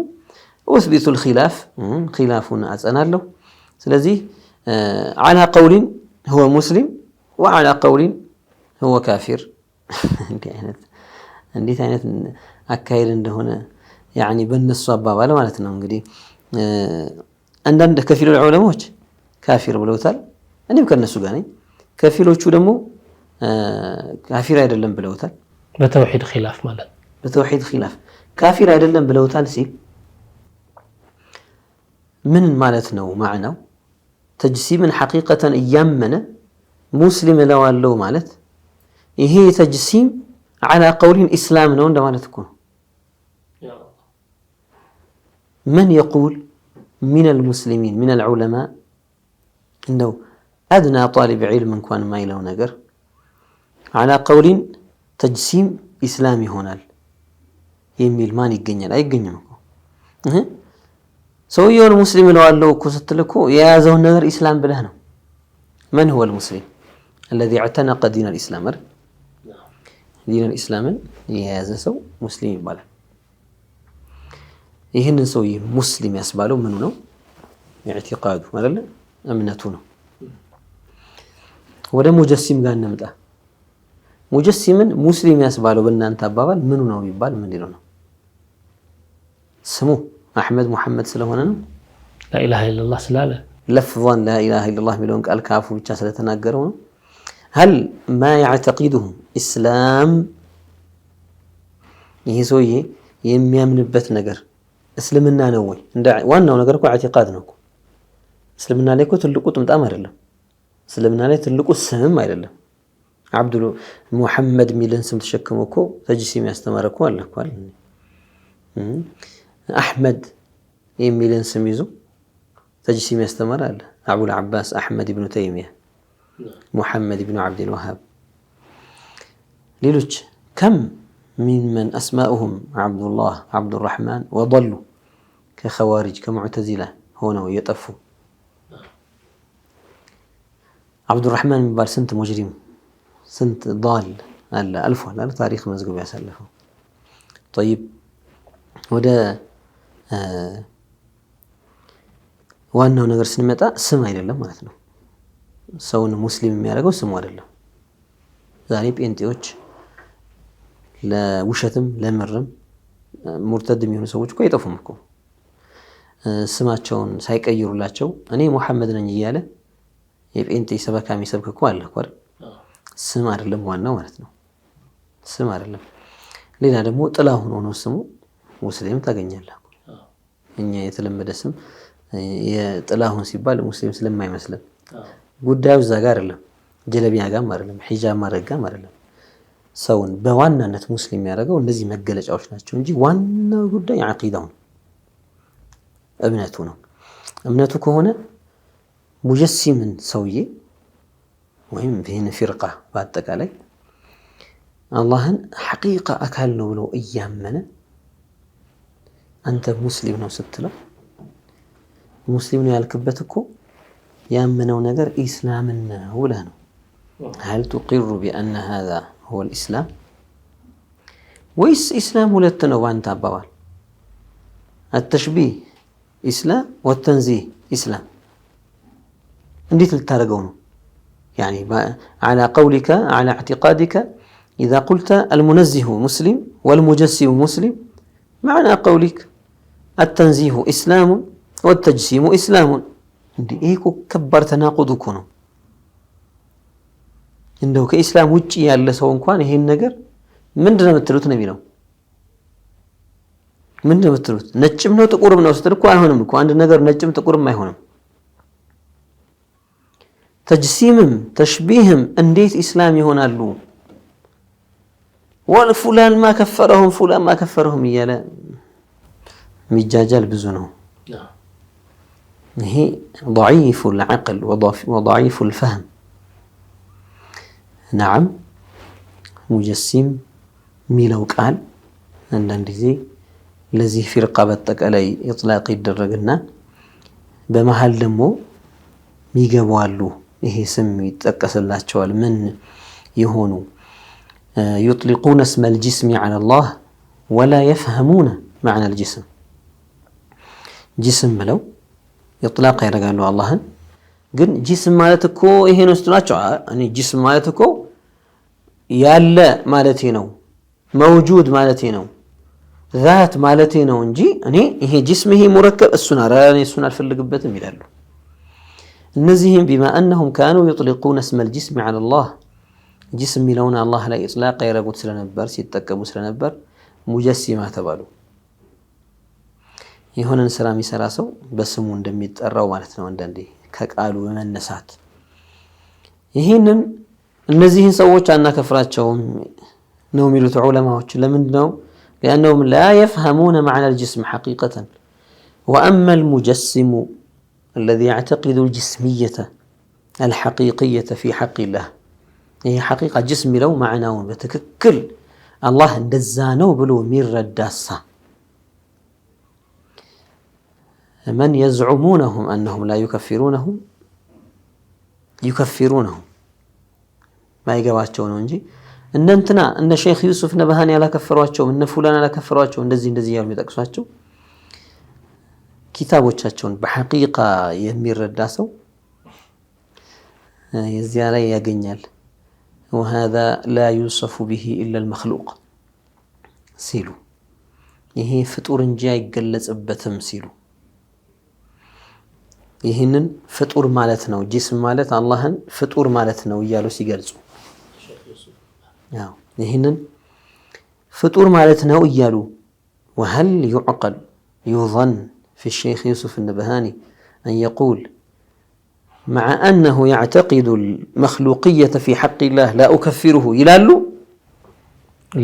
ወስቢቱ الخلاف خلافنا አጸናለሁ። ስለዚህ على قول هو مسلم وعلى قول هو كافر እንዴት አይነት አካይል እንደሆነ يعني በእነሱ አባባል ማለት ነው። እንግዲህ አንዳንድ ከፊል ዑለማዎች ካፊር ብለውታል። እኔም ከነሱ ጋር ነኝ። ከፊሎቹ ደግሞ ካፊር አይደለም ብለውታል። በተውሂድ ኺላፍ ማለት በተውሂድ ኺላፍ ካፊር አይደለም ብለውታል ሲል ምን ማለት ነው ማዕናው? ተጅሲምን ሐቂቀተን እያመነ ሙስሊም ለዋለው ማለት ይሄ ተጅሲም على قول الإسلام ነው እንደማለት እኮ ነው። من يقول من المسلمين من العلماء إنه أدنى طالب علم እንኳን ማይለው ነገር على قول تجسيم إسلامي ይሆናል የሚል ማን ይገኛል? አይገኝም እኮ ሰውየውን ሙስሊም እለዋለሁ እኮ ስትል እኮ የያዘውን ነገር ኢስላም ብለህ ነው። من هو المسلم الذي اعتنق دين الإسلام دين الإسلام የያዘ ሰው ሙስሊም ይባላል። ይህንን ሰውዬ ሙስሊም ያስባለው ምኑ ነው? ኢዕቲቃዱ ማለት እምነቱ ነው። ወደ ሙጀሲም ጋር እንምጣ። ሙጀሲምን ሙስሊም ያስባለው በእናንተ አባባል ምኑ ነው ቢባል ምንድነው ነው? ስሙ አሕመድ ሙሐመድ ስለሆነ ነው? ላኢላሃ ኢለላህ ስላለ ለፍዟን ላኢላሃ ኢለላህ የሚለውን ቃል ካፉ ብቻ ስለተናገረው ነው? هل ما يعتقده إسلام ይሄ ሰውዬ የሚያምንበት ነገር እስልምና ነው ወይ? ዋናው ነገር እኮ ኢዕቲቃድ ነው እኮ። እስልምና ላይ እኮ ትልቁ ጥምጣም አይደለም። እስልምና ላይ ትልቁ ስምም አይደለም። አብዱል ሙሐመድ ሚልን ስም ተሸክሞ እኮ ተጅሲም ያስተማረ እኮ አለ እኮ አይደል? አሕመድ የሚልን ስም ይዞ ተጅሲም ያስተማረ አለ። አቡል አባስ አሕመድ ኢብኑ ተይሚያ፣ ሙሐመድ ኢብኑ አብዱል ወሃብ፣ ሌሎች ከም ሚመን አስማኡሁም አብዱላህ አብዱራሕማን ወضሉ ከኸዋሪጅ ከሙዕተዚላ ሆነው የጠፉ አብዱራሕማን የሚባል ስንት ሙጅሪም ስንት ዳል አለ አልፏል አለ ታሪክ መዝግቦ ያሳለፈው። ጠይብ ወደ ዋናው ነገር ስንመጣ ስም አይደለም ማለት ነው። ሰውን ሙስሊም የሚያደርገው ስሙ አይደለም። ዛሬ ጴንጤዎች ለውሸትም ለምርም ሙርተድ የሚሆኑ ሰዎች እኮ አይጠፉም እኮ ስማቸውን ሳይቀይሩላቸው እኔ ሙሐመድ ነኝ እያለ የጴንጤ ሰበካ የሚሰብክ እኮ አለ እኮ አይደል? ስም አይደለም ዋናው ማለት ነው። ስም አይደለም። ሌላ ደግሞ ጥላሁን ሆኖ ስሙ ሙስሊም ታገኛለህ። እኛ የተለመደ ስም የጥላሁን ሲባል ሙስሊም ስለማይመስለን ጉዳዩ እዛ ጋር አይደለም። ጀለቢያ ጋርም አይደለም፣ ሒጃብ ማድረግ ጋርም አይደለም። ሰውን በዋናነት ሙስሊም ያደረገው እነዚህ መገለጫዎች ናቸው እንጂ ዋናው ጉዳይ ዓቂዳው ነው፣ እምነቱ ነው። እምነቱ ከሆነ ሙጀሲምን ሰውዬ ወይም ይህን ፊርቃ በአጠቃላይ አላህን ሐቂቃ አካል ነው ብሎ እያመነ አንተ ሙስሊም ነው ስትለው ሙስሊም ነው ያልክበት እኮ ያመነው ነገር ኢስላምን ነው ብለህ ነው። هل تقر بأن هذا هو الإسلام ወይስ ኢስላም ሁለት ነው ባንተ አባባል? التشبيه إسلام والتنزيه إسلام እንዴት ልታደርገው ነው? يعني على قولك على اعتقادك إذا قلت المنزه مسلم والمجسم مسلم معنى قولك التنزيه إسلام والتجسيم إسلام እንዴ ይሄ እኮ ከባድ ተናቁድ እኮ ነው። እንደው ከኢስላም ውጪ ያለ ሰው እንኳን ይሄን ነገር ምንድነው የምትሉት ነው የሚለው። ምንድነው የምትሉት? ነጭም ነው ጥቁርም ነው ስትል እኮ አይሆንም እኮ አንድ ነገር ነጭም ጥቁርም አይሆንም። ተጅሲምም ተሽቢህም እንዴት ኢስላም ይሆናሉ? ወልፉላን ማ ከፈረሁም ፉላን ማ ከፈረሁም እያለ ሚጃጃል ብዙ ነው። ይሄ ضعيف العقل وضعيف الفهم نعم ሙጀሲም ሚለው ቃል አንዳንድ ጊዜ ለዚህ ፊርቃ በጠቃላይ ኢጥላቅ ይደረግና በመሃል ደግሞ ይገባሉ። ይሄ ስም ይጠቀስላቸዋል። ምን የሆኑ يطلقون اسم الجسم على الله ولا يفهمون معنى الجسم جسم ብለው ኢጥላቅ ያደርጋሉ አላህን። ግን ጂስም ማለት እኮ ይሄ ነው ስትላቸው እኔ ጂስም ማለት እኮ ያለ ማለቴ ነው፣ መውጁድ ማለቴ ነው፣ ዛት ማለቴ ነው እንጂ እኔ ይሄ ጂስም ይሄ ሙረከብ እሱን አረ እኔ እሱን አልፈልግበትም ይላሉ። እነዚህም بما انهم كانوا يطلقون اسم الجسم على الله ጂስም ሚለውን አላህ ላይ ኢጥላቅ ያደርጉት ስለነበር ሲጠቀሙ ስለነበር ሙጀሲማ ተባሉ። የሆነን ስራ የሚሰራ ሰው በስሙ እንደሚጠራው ማለት ነው። አንዳንዴ ከቃሉ በመነሳት ይሄንን እነዚህን ሰዎች አናከፍራቸውም ነው የሚሉት ዑለማዎች። ለምንድን ነው? لأنهم لا يفهمون معنى الجسم حقيقة وأما المجسم الذي يعتقد الجسمية الحقيقية في حق الله هي حقيقة جسم لو معناه بتككل الله እንደዛ ነው ብሎ የሚረዳሳ من يزعمونهم أنهم لا يكفرونهم ما يقبعتشون እንጂ እነንትና እነ ሼክ ዩሱፍ ነብሃኒ ያላከፈሯቸው እነ ፉላን ያላከፈሯቸው እንደዚህ ያሉ የሚጠቅሷቸው ኪታቦቻቸውን በሐቂቃ የሚረዳ ሰው የዚያ ላይ ያገኛል وهذا لا يوصف به إلا المخلوق ሲሉ ይሄ ፍጡር እንጂ አይገለጽበትም ሲሉ ይሄንን ፍጡር ማለት ነው ጂስም ማለት አላህን ፍጡር ማለት ነው እያሉ ሲገልጹ ያው ይሄንን ፍጡር ማለት ነው እያሉ وهل يعقل يظن في الشيخ يوسف النبهاني أن يقول مع أنه يعتقد المخلوقية في حق الله لا أكفره يلالو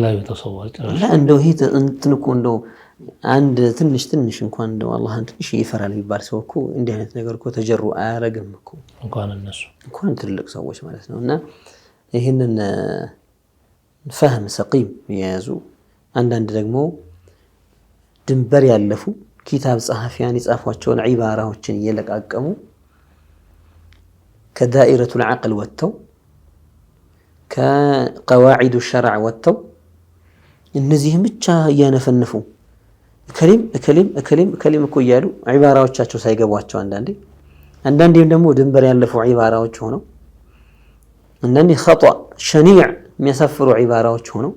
لا يتصور لا عنده هي تنكو عنده عند تنش እንኳን እንደው አላህን ትንሽ ይፈራል ቢባል ሰው እኮ እንዲህ አይነት ነገር እኮ ተጀሩ አያረግም እኮ እንኳን ትልቅ ሰዎች ማለት ነውና ይሄንን فهم سقيم የያዙ አንዳንድ ደግሞ ድንበር ያለፉ ኪታብ ጸሐፊያን ይጻፏቸውን ዒባራዎችን እየለቃቀሙ كدائرة العقل ወጥተው كقواعد الشرع ወጥተው እነዚህም ብቻ ያነፈነፉ ከሊም እኮ እያሉ ዒባራዎቻቸው ሳይገቧቸው አንዳንዴም ደግሞ ድንበር ያለፉ ዒባራዎች ሆነው አንዳንዴ خطأ شنيع የሚያሳፍሩ ዒባራዎች ሆነው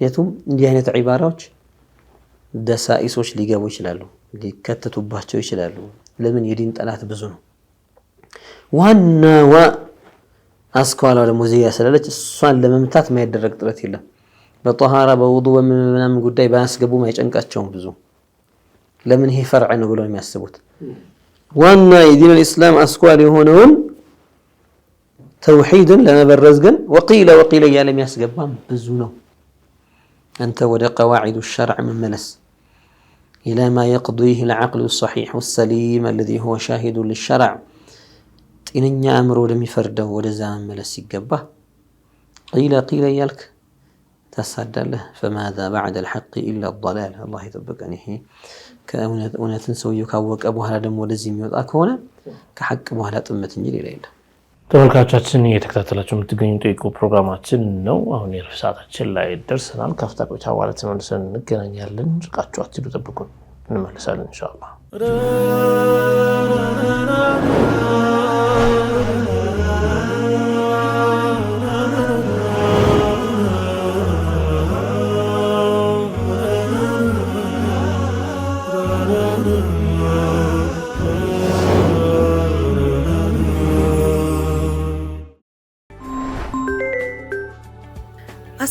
የቱም እንዲህ አይነት ዒባራዎች ደሳኢሶች ሊገቡ ይችላሉ ሊከተቱባቸው ይችላሉ ለምን የዲን ጠላት ብዙ ነው ዋና አስኳላው ደግሞ እዚህ ያሰለለች እሷን ለመምታት ማይደረግ ጥረት የለም በጧሃራ በውዱእ በመናም ጉዳይ ባያስገቡ ማይጨንቃቸውም ብዙ ለምን ይሄ ፈርዕ ነው ብለው የሚያስቡት ዋና የዲን الاسلام አስኳል የሆነውን ተውሂድን ለመበረዝ ግን ወቂለ ያለ የሚያስገባም ብዙ ነው انت ወደ قواعد الشرع مملس الى ما يقضيه العقل الصحيح والسليم الذي هو شاهد للشرع ጤነኛ አእምሮ ወደሚፈርደው ወደዛ መመለስ ሲገባ قيل يالك تصدله فماذا بعد الحق الا الضلال الله يطبقني هي ከእውነትን ሰውየው ካወቀ በኋላ ደግሞ ወደዚህ የሚወጣ ከሆነ ከሐቅ በኋላ ጥመት እንጂ ሌላ የለም ተመልካቾቻችን እየተከታተላችሁ የምትገኙ ጠይቁ ፕሮግራማችን ነው አሁን የርፍ ሰዓታችን ላይ ደርሰናል ከፍታ ቆይታ በኋላ ተመልሰን እንገናኛለን ርቃችሁ አትሉ ጠብቁን እንመለሳለን ኢንሻአላህ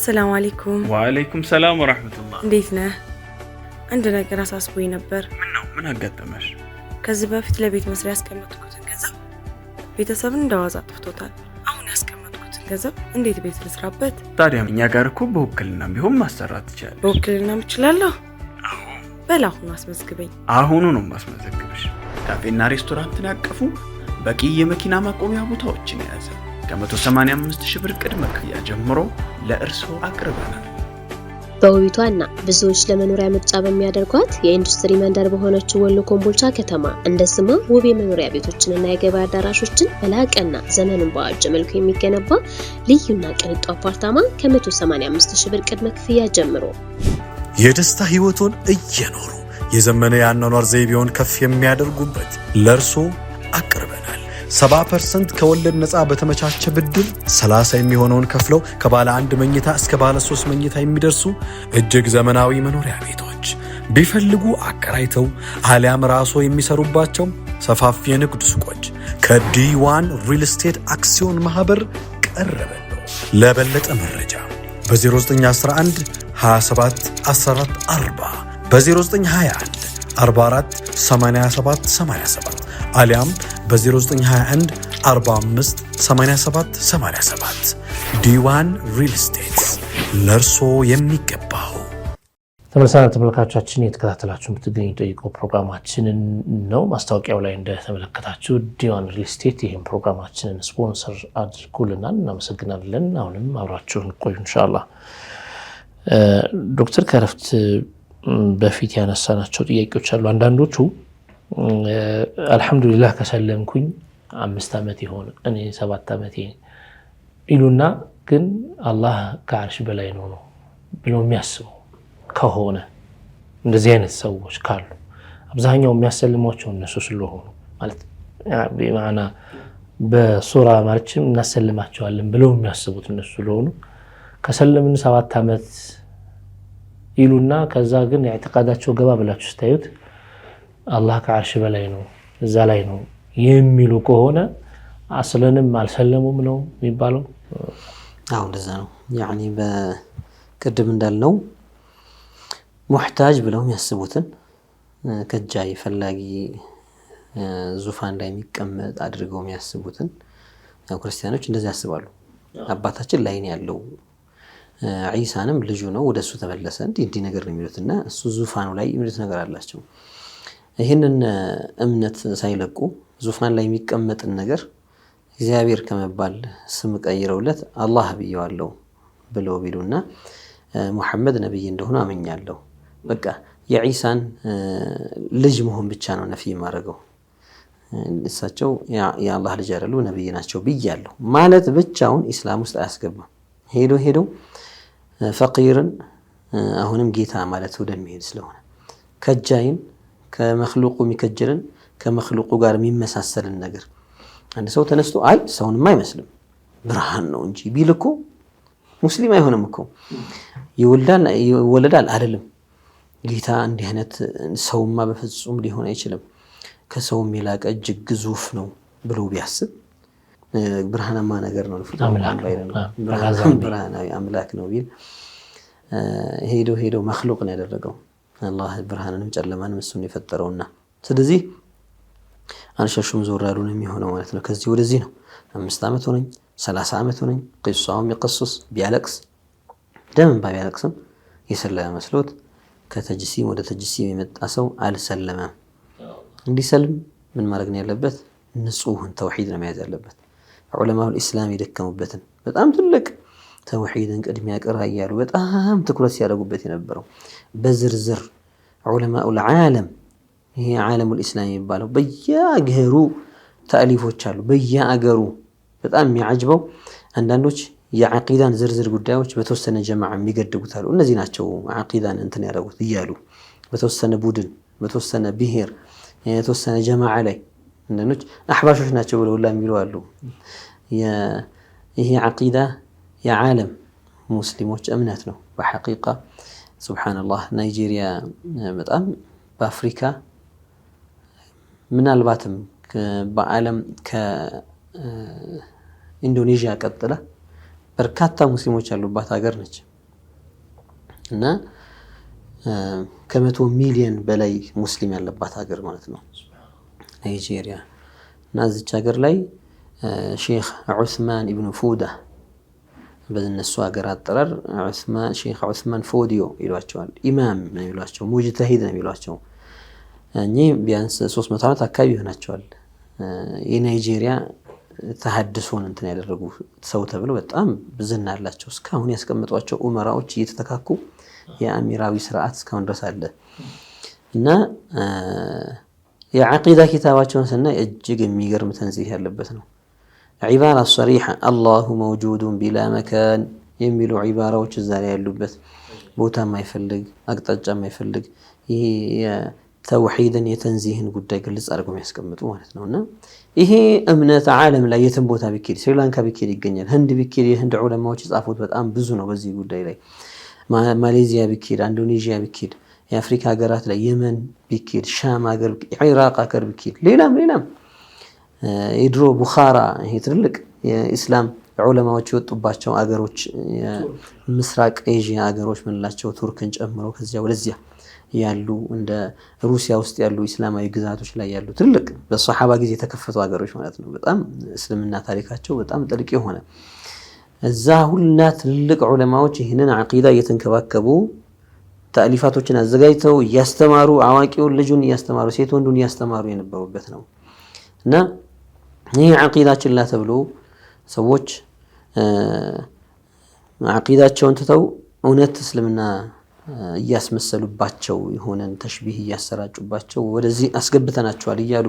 السلام عليكم. وعليكم السلام ورحمة الله. እንዴትነህ عندنا كراس አስቦኝ ነበር ምን አጋጠመሽ ከዚህ በፊት ለቤት መስሪያ ያስቀመጥኩትን ገንዘብ ቤተሰብ እንደዋዛ ጥፍቶታል አሁን ያስቀመጥኩትን ገንዘብ እንዴት ቤት ልስራበት ታዲያ እኛ ጋር እኮ በውክልና ቢሆን ማሰራት ይችላል በውክልና ምችላለሁ በላሁን አስመዝግበኝ አሁኑ ነው ማስመዝግብሽ ካፌና ሬስቶራንትን ያቀፉ በቂ የመኪና ማቆሚያ ቦታዎችን ያዘ ከ185,000 ብር ቅድመ ክፍያ ጀምሮ ለእርሶ አቅርበናል በውቢቷና ብዙዎች ለመኖሪያ ምርጫ በሚያደርጓት የኢንዱስትሪ መንደር በሆነችው ወሎ ኮምቦልቻ ከተማ እንደ ስሟ ውብ የመኖሪያ ቤቶችንና የገበያ አዳራሾችን በላቀና ዘመኑን በዋጀ መልኩ የሚገነባ ልዩና ቅንጡ አፓርታማ ከ185,000 ብር ቅድመ ክፍያ ጀምሮ የደስታ ህይወቱን እየኖሩ የዘመነ ያኗኗር ዘይቤውን ከፍ የሚያደርጉበት ለርሶ አቅርበናል 70% ከወለድ ነፃ በተመቻቸ ብድር 30 የሚሆነውን ከፍለው ከባለ 1 መኝታ እስከ ባለ 3 መኝታ የሚደርሱ እጅግ ዘመናዊ መኖሪያ ቤቶች ቢፈልጉ አከራይተው አሊያም ራስዎ የሚሰሩባቸው ሰፋፊ የንግድ ሱቆች ከዲ1 ሪል ስቴት አክሲዮን ማህበር ቀረበ ለበለጠ መረጃ በ0911 27 14 40 በ0921 44 87 87 አሊያም በ0921 45 87 87 ዲ1 ሪል ስቴት ለርሶ የሚገባው ተመልካቾቻችን የተከታተላችሁ የምትገኙ ጠይቁ ፕሮግራማችንን ነው ማስታወቂያው ላይ እንደተመለከታችሁ ዲ1 ሪል ስቴት ይሄን ፕሮግራማችንን ስፖንሰር አድርጎልናል እናመሰግናለን አሁንም አብራችሁን ቆዩ ኢንሻአላህ ዶክተር ከረፍት በፊት ያነሳናቸው ጥያቄዎች አሉ። አንዳንዶቹ አልহামዱሊላህ ከሰለምኩኝ 5 ዓመት ይሆን እኔ 7 ዓመቴ ይሉና ግን አላህ ከአርሽ በላይ ነው ብለው የሚያስቡ ከሆነ እንደዚህ አይነት ሰዎች ካሉ አብዛኛው የሚያሰልሟቸው እነሱ ስለሆኑ ማለት በማና በሱራ ማርችም እናሰልማቸዋለን ብለው የሚያስቡት እነሱ ስለሆኑ ከሰለምን 7 ዓመት ይሉና ከዛ ግን ያዕተቃዳቸው ገባ ብላችሁ ስታዩት አላህ ከአርሽ በላይ ነው እዛ ላይ ነው የሚሉ ከሆነ አስለንም አልሰለሙም ነው የሚባለው። አው እንደዛ ነው። ያኒ በቅድም እንዳልነው ሙህታጅ ብለው የሚያስቡትን ከጃይ ፈላጊ ዙፋን ላይ የሚቀመጥ አድርገው የሚያስቡትን ክርስቲያኖች እንደዛ ያስባሉ። አባታችን ላይ ነው ያለው ዒሳንም ልጁ ነው ወደሱ ተመለሰ እንዲህ ነገር ነው የሚሉትና እሱ ዙፋኑ ላይ የሚሉት ነገር አላቸው። ይሄንን እምነት ሳይለቁ ዙፋን ላይ የሚቀመጥን ነገር እግዚአብሔር ከመባል ስም ቀይረውለት አላህ ብየዋለሁ ብለው ቢሉና ሙሐመድ ነብይ እንደሆነ አመኛለሁ በቃ የዒሳን ልጅ መሆን ብቻ ነው ነፍይ ማረገው እሳቸው የአላህ ልጅ አይደሉ ነብይ ናቸው ብያለሁ ማለት ብቻውን እስላም ውስጥ አያስገባም። ሄዶ ፈቂርን አሁንም ጌታ ማለት ወደሚሄድ ስለሆነ ከጃይን ከመخلوቁ የሚከጀልን ከመخلوቁ ጋር የሚመሳሰልን ነገር አንድ ሰው ተነስቶ አይ ሰውንማ አይመስልም ብርሃን ነው እንጂ ቢልኮ ሙስሊም አይሆንም እኮ ይወለዳል አይደለም ጌታ እንዲህ አይነት ሰውማ በፍጹም ሊሆን አይችልም ከሰውም የላቀ እጅግ ግዙፍ ነው ብሎ ቢያስብ ብርሃናማ ነገር ነው ብርሃናዊ አምላክ ነው ቢል ሄዶ መخلوቅ ነው ያደረገው አላህ ብርሃንንም ጨለማንም እሱን የፈጠረውና ስለዚህ አንሸሹም ዞር ያሉ ነው የሚሆነው ማለት ነው። ከዚህ ወደዚህ ነው 5 ዓመት ሆነኝ 30 ዓመት ሆነኝ ቂሷም ይቀስስ ቢያለቅስ ደም ባያለቅስም የሰለመ መስሎት ከተጅሲም ወደ ተጅሲም የመጣ ሰው አልሰለመም። እንዲሰልም ምን ማድረግ ነው ያለበት? ንጹህን ተውሂድ ነው መያዝ ያለበት። ዑለማው ኢስላም ይደከሙበትን በጣም ትልቅ ተውሂድን ቅድሚያ ቀራ ያያሉ በጣም ትኩረት ሲያደርጉበት የነበረው በዝርዝር ዑለማው العالم ይሄ ዓለሙል ኢስላም ይባላል በየአገሩ ታሊፎች አሉ በየአገሩ በጣም የሚያጅበው አንዳንዶች የዓቂዳን ዝርዝር ጉዳዮች በተወሰነ ጀማዓ የሚገድጉት አሉ እነዚህ ናቸው ዓቂዳን እንትን ያደርጉት ይያሉ በተወሰነ ቡድን በተወሰነ ብሔር የተወሰነ ጀማዓ ላይ አንዳንዶች አህባሾች ናቸው ብለው ሁላ የሚሉ አሉ ይሄ ዓቂዳ የዓለም ሙስሊሞች እምነት ነው በሐቂቃ ሱብሃንአላህ ናይጄሪያ በጣም በአፍሪካ ምናልባትም በዓለም ከኢንዶኔዥያ ቀጥላ በርካታ ሙስሊሞች ያሉባት ሀገር ነች እና ከ100 ሚሊዮን በላይ ሙስሊም ያለባት ሀገር ማለት ነው ናይጄሪያ እና እዚች ሀገር ላይ ሼክ ዑስማን ኢብኑ ፉዳ በእነሱ ሀገር አጠራር ሼክ ዑስማን ፎዲዮ ይሏቸዋል ኢማም ነው ይሏቸው ሙጅተሂድ ነው ይሏቸው እኚህ ቢያንስ 300 ዓመት አካባቢ ይሆናቸዋል የናይጄሪያ ተሐድሶን እንትን ያደረጉ ሰው ተብለው በጣም ዝና አላቸው እስካሁን ያስቀምጧቸው ኡመራዎች እየተተካኩ የአሚራዊ ስርዓት እስካሁን ድረስ አለ እና የዓቂዳ ኪታባቸውን ስናይ እጅግ የሚገርም ተንዚህ ያለበት ነው ዒባራ ሶሪሐ አላሁ መውጁዱን ቢላ መካን የሚሉ ዒባራዎች እዛ ላይ ያሉበት ቦታ ማይፈልግ አቅጣጫ ማይፈልግ ይሄ ተውሂድን የተንዚህን ጉዳይ ግልጽ አድርገው የሚያስቀምጡ ማለት ነውና ይሄ እምነት ዓለም ላይ የትም ቦታ ቢኬድ ስሪላንካ ቢኬድ ይገኛል ህንድ ቢኬድ የህንድ ዑለማዎች የጻፉት በጣም ብዙ ነው በዚህ ጉዳይ ላይ ማሌዚያ ቢኬድ ኢንዶኔዥያ ቢኬድ የአፍሪካ ሀገራት ላይ የመን ቢኬድ ሻም ሀገር ኢራቅ ሀገር ቢኬድ ሌላም የድሮ ቡኻራ ይሄ ትልቅ የኢስላም ዑለማዎች የወጡባቸው ሀገሮች ምስራቅ ኤዥያ ሀገሮች ምንላቸው ቱርክን ጨምሮ ከዚያ ወደዚያ ያሉ እንደ ሩሲያ ውስጥ ያሉ እስላማዊ ግዛቶች ላይ ያሉ ትልቅ በሷሃባ ጊዜ የተከፈቱ ሀገሮች ማለት ነው በጣም እስልምና ታሪካቸው በጣም ጥልቅ የሆነ እዛ ሁላ ትልቅ ዑለማዎች ይህንን ዓቂዳ እየተንከባከቡ ታሊፋቶችን አዘጋጅተው ያስተማሩ አዋቂውን ልጁን ያስተማሩ ሴት ወንዱን ያስተማሩ የነበሩበት ነው እና ይሄ ዓቂዳችን ላይ ተብሎ ሰዎች ዓቂዳቸውን ተተው እውነት እስልምና እያስመሰሉባቸው የሆነን ተሽቢህ እያሰራጩባቸው ወደዚህ አስገብተናቸዋል እያሉ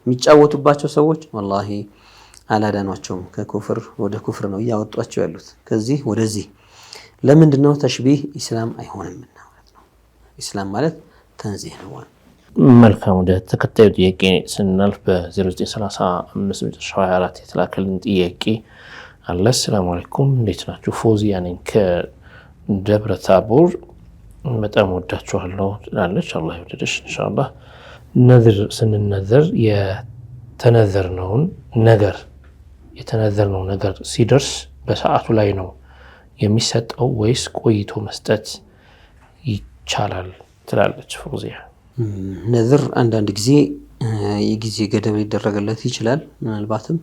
የሚጫወቱባቸው ሰዎች ወላሂ አላዳኗቸውም። ከኩፍር ወደ ኩፍር ነው እያወጧቸው ያሉት፣ ከዚህ ወደዚህ። ለምንድነው? ተሽቢህ ኢስላም አይሆንም ማለት ነው። ኢስላም ማለት ተንዚህ ነው። መልካም፣ ወደ ተከታዩ ጥያቄ ስናልፍ በ0935 የተላከልን ጥያቄ አለ። ሰላም አለይኩም፣ እንዴት ናችሁ? ፎዚያ ነኝ ከደብረ ታቦር፣ በጣም ወዳችኋለሁ ትላለች። አላህ ይወደድሽ ኢንሻአላህ። ነዝር ስንነዘር የተነዘርነው ነገር ሲደርስ በሰዓቱ ላይ ነው የሚሰጠው ወይስ ቆይቶ መስጠት ይቻላል ትላለች ፎዚያ። ነዝር አንዳንድ ጊዜ የጊዜ ገደብ ሊደረግለት ይችላል። ምናልባትም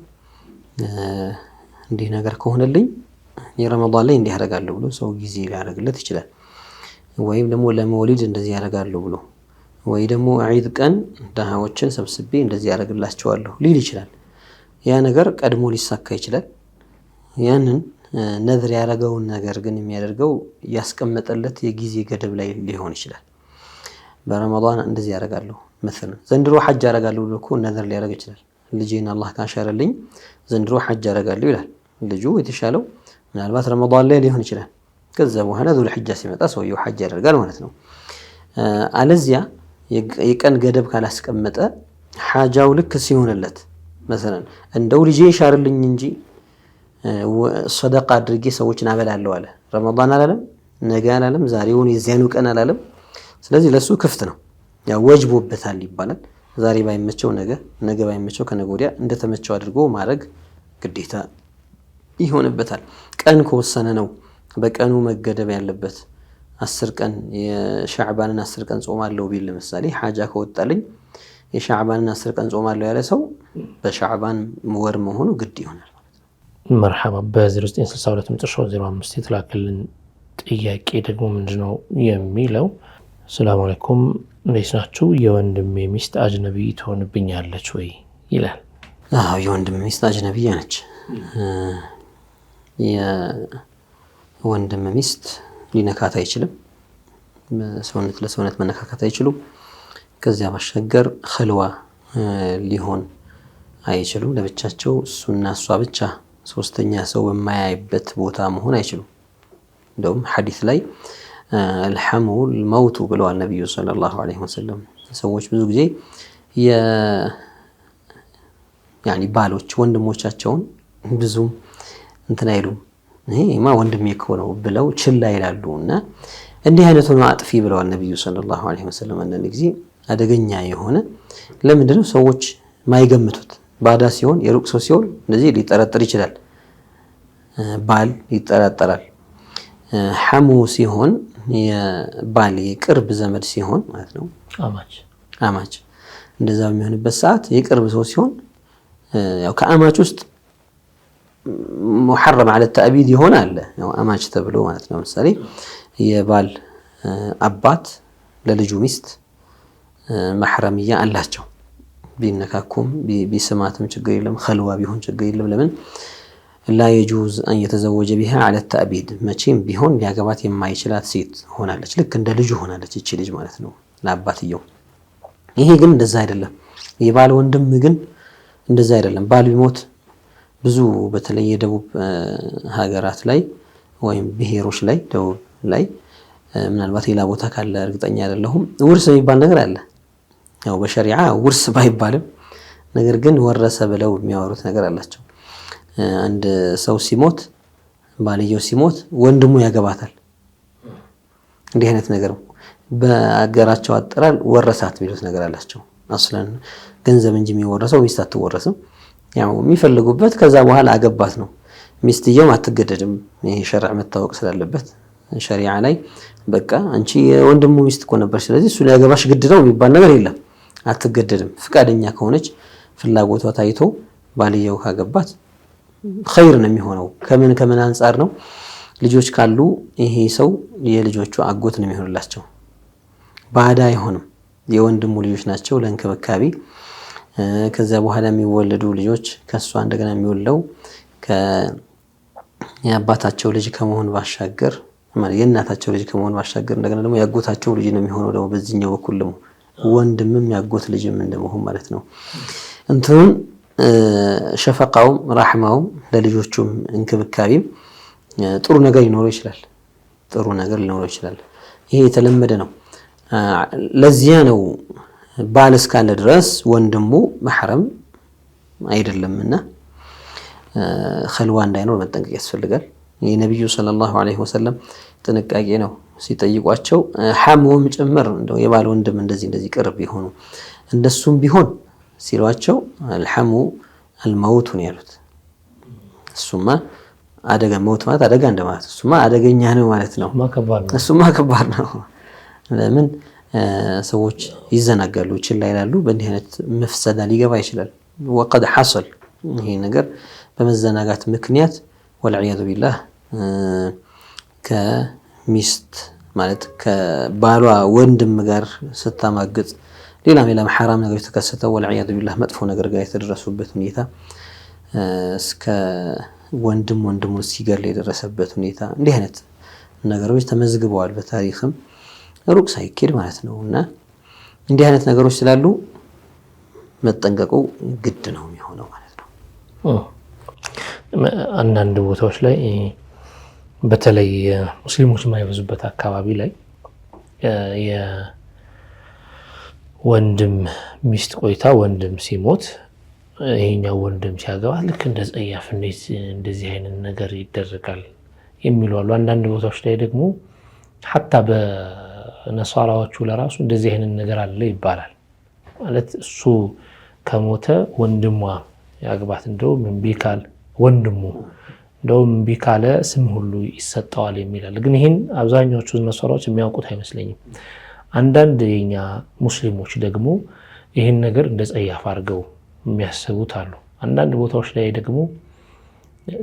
እንዲህ ነገር ከሆነልኝ የረመዳን ላይ እንዲህ ያደርጋለሁ ብሎ ሰው ጊዜ ሊያደርግለት ይችላል። ወይም ደግሞ ለመውሊድ እንደዚህ ያደርጋለሁ ብሎ ወይ ደግሞ ዒድ ቀን ደሃዎችን ሰብስቤ እንደዚህ ያደርግላቸዋለሁ ሊል ይችላል። ያ ነገር ቀድሞ ሊሳካ ይችላል። ያንን ነዝር ያደረገውን ነገር ግን የሚያደርገው ያስቀመጠለት የጊዜ ገደብ ላይ ሊሆን ይችላል። በረመዳን እንደዚህ ያደርጋለሁ مثلا ዘንድሮ ሐጅ ያደርጋለሁ ብሎ እኮ ነዝር ሊያደርግ ይችላል። ልጄን አላህ ካሻረልኝ ዘንድሮ ሐጅ ያደርጋለሁ ይላል። ልጁ የተሻለው ምናልባት ረመዳን ላይ ሊሆን ይችላል። ከዛ በኋላ ዙል ሒጃ ሲመጣ ሰውየው ሐጅ ያደርጋል ማለት ነው። አለዚያ የቀን ገደብ ካላስቀመጠ ሐጃው ልክ ሲሆንለት مثلا እንደው ልጄ ይሻርልኝ እንጂ ሰደቃ አድርጌ ሰዎችን አበላለሁ አለ። ረመዳን አላለም፣ ነገ አላለም፣ ዛሬውን የዚያኑ ቀን አላለም። ስለዚህ ለሱ ክፍት ነው፣ ያ ወጅቦበታል ይባላል። ዛሬ ባይመቸው ነገ ባይመቸው ከነገ ወዲያ እንደተመቸው አድርጎ ማድረግ ግዴታ ይሆንበታል። ቀን ከወሰነ ነው በቀኑ መገደብ ያለበት። 10 ቀን የሻዕባንን 10 ቀን ጾማለሁ ቢል ለምሳሌ ሐጃ ከወጣልኝ የሻዕባንን 10 ቀን ጾማለሁ ያለ ሰው በሻዕባን ወር መሆኑ ግድ ይሆናል ማለት ነው። መርሐባ። በ0962 መጨረሻው 05 የተላከልን ጥያቄ ደግሞ ምንድነው የሚለው? ሰላም አለይኩም፣ እንዴት ናችሁ? የወንድሜ ሚስት አጅነቢ ትሆንብኛለች ወይ ይላል። አዎ የወንድሜ ሚስት አጅነቢያ ነች። የወንድም ሚስት ሊነካት አይችልም። ሰውነት ለሰውነት መነካካት አይችሉም። ከዚያ ባሻገር ኸልዋ ሊሆን አይችሉም። ለብቻቸው እሱና እሷ ብቻ ሶስተኛ ሰው በማያይበት ቦታ መሆን አይችሉም። እንደውም ሐዲስ ላይ አልሐሙ الموت ብለዋል ነብዩ ሰለላሁ ዐለይሂ ወሰለም። ሰዎች ብዙ ጊዜ ያኒ ባሎች ወንድሞቻቸውን ብዙም እንትን አይሉም። ይሄማ ወንድሜ እኮ ነው ብለው ችላ ይላሉና እንዲህ አይነቱን አጥፊ ብለዋል ነብዩ ሰለላሁ ዐለይሂ ወሰለም። አንዳንድ ጊዜ አደገኛ የሆነ ለምንድነው ሰዎች ማይገምቱት? ባዳ ሲሆን የሩቅ ሰው ሲሆን እንደዚህ ሊጠረጠር ይችላል። ባል ይጠረጠራል። ሐሙ ሲሆን የባል የቅርብ ዘመድ ሲሆን ማለት ነው አማች እንደዛ የሚሆንበት ሰዓት የቅርብ ሰው ሲሆን ያው ከአማች ውስጥ ሙሐረም على التأبيد ይሆን አለ። ያው አማች ተብሎ ማለት ነው። ለምሳሌ የባል አባት ለልጁ ሚስት محرمية አላቸው። ቢነካኩም ቢስማትም ችግር የለም፣ ኸልዋ ቢሆን ችግር የለም። ለምን لا يجوز أن يتزوج بها على التأبيد መቼም ቢሆን ሊያገባት የማይችላት ሴት ሆናለች። ልክ እንደ ልጁ ሆናለች እቺ ልጅ ማለት ነው ለአባትየው። ይሄ ግን እንደዛ አይደለም። የባል ወንድም ግን እንደዛ አይደለም። ባል ቢሞት ብዙ በተለይ የደቡብ ሀገራት ላይ ወይም ብሔሮች ላይ ደቡብ ላይ ምናልባት ሌላ ቦታ ካለ እርግጠኛ አይደለሁም ውርስ የሚባል ነገር አለ። ያው በሸሪዓ ውርስ ባይባልም ነገር ግን ወረሰ ብለው የሚያወሩት ነገር አላቸው። አንድ ሰው ሲሞት ባልየው ሲሞት ወንድሙ ያገባታል። እንዲህ አይነት ነገር በአገራቸው አጠራር ወረሳት የሚሉት ነገር አላቸው። አስለን ገንዘብ እንጂ የሚወረሰው ሚስት አትወረስም። ያው የሚፈልጉበት ከዛ በኋላ አገባት ነው። ሚስትየው አትገደድም። ይሄ ሸርዕ መታወቅ ስላለበት ሸሪዓ ላይ በቃ አንቺ የወንድሙ ሚስት እኮ ነበር ስለዚህ እሱ ሊያገባሽ ግድ ነው የሚባል ነገር የለም። አትገደድም። ፍቃደኛ ከሆነች ፍላጎቷ ታይቶ ባልየው ካገባት ኸይር ነው የሚሆነው። ከምን አንፃር ነው? ልጆች ካሉ ይሄ ሰው የልጆቹ አጎት ነው የሚሆንላቸው። ባዳ አይሆንም። የወንድሙ ልጆች ናቸው ለእንክብካቤ። ከዛ በኋላ የሚወለዱ ልጆች ከሷ እንደገና የሚወልደው የአባታቸው ልጅ ከመሆን ባሻገር ማለት የእናታቸው ልጅ ከመሆን ማሻገር እንደገና ደግሞ ያጎታቸው ልጅ ነው የሚሆነው ደግሞ በዚህኛው በኩል ደግሞ ወንድምም ያጎት ልጅም እንደመሆን ማለት ነው። እንትን ሸፈቃውም ራህማውም ለልጆቹም እንክብካቤም ጥሩ ነገር ሊኖረው ይችላል። ጥሩ ነገር ሊኖረው ይችላል። ይሄ የተለመደ ነው። ለዚያ ነው ባል እስካለ ድረስ ወንድሙ መሕረም አይደለምና ኸልዋ እንዳይኖር መጠንቀቅ ያስፈልጋል። የነብዩ ሰለላሁ ዐለይሂ ወሰለም ጥንቃቄ ነው ሲጠይቋቸው ሐሙም ጭምር እንደው የባል ወንድም እንደዚህ ቅርብ ይሆኑ እንደሱም ቢሆን ሲሏቸው አልሐሙ አልመውት ነው ያሉት። እሱማ አደጋ መውት ማለት አደጋ እንደማለት እሱማ አደገኛ ነው ማለት ነው። እሱማ ከባድ ነው። ለምን ሰዎች ይዘናጋሉ፣ ችላ ይላሉ። በእንዲህ አይነት መፍሰዳ ሊገባ ይችላል። ወቀድ ሐصل ይሄ ነገር በመዘናጋት ምክንያት ወልዒያዙ ቢላህ ከሚስት ማለት ከባሏ ወንድም ጋር ስታማግጥ ሌላም ሐራም ነገር ተከሰተው ወልዒያዙ ቢላህ መጥፎ ነገር ጋር የተደረሱበት ሁኔታ እስከ ወንድሙን ሲገል የደረሰበት ሁኔታ እንዲህ አይነት ነገሮች ተመዝግበዋል በታሪክም ሩቅ ሳይኬድ ማለት ነው። እና እንዲህ አይነት ነገሮች ስላሉ መጠንቀቁ ግድ ነው የሚሆነው ማለት ነው። አንዳንድ ቦታዎች ላይ በተለይ ሙስሊሞች የማይበዙበት አካባቢ ላይ የወንድም ሚስት ቆይታ ወንድም ሲሞት ይሄኛው ወንድም ሲያገባ ልክ እንደ ጸያፍ እንደዚህ አይነት ነገር ይደረጋል የሚሉ አሉ። አንዳንድ ቦታዎች ላይ ደግሞ ሐታ በነሷራዎቹ ለራሱ እንደዚህ አይነት ነገር አለ ይባላል። ማለት እሱ ከሞተ ወንድሟ ያግባት እንደው እምቢ ካለ ወንድሙ እንደው እምቢ ካለ ስም ሁሉ ይሰጠዋል የሚላል። ግን ይሄን አብዛኛዎቹ ነሷራዎች የሚያውቁት አይመስለኝም። አንዳንድ የኛ ሙስሊሞች ደግሞ ይሄን ነገር እንደ ጸያፍ አድርገው የሚያስቡት አሉ። አንዳንድ ቦታዎች ላይ ደግሞ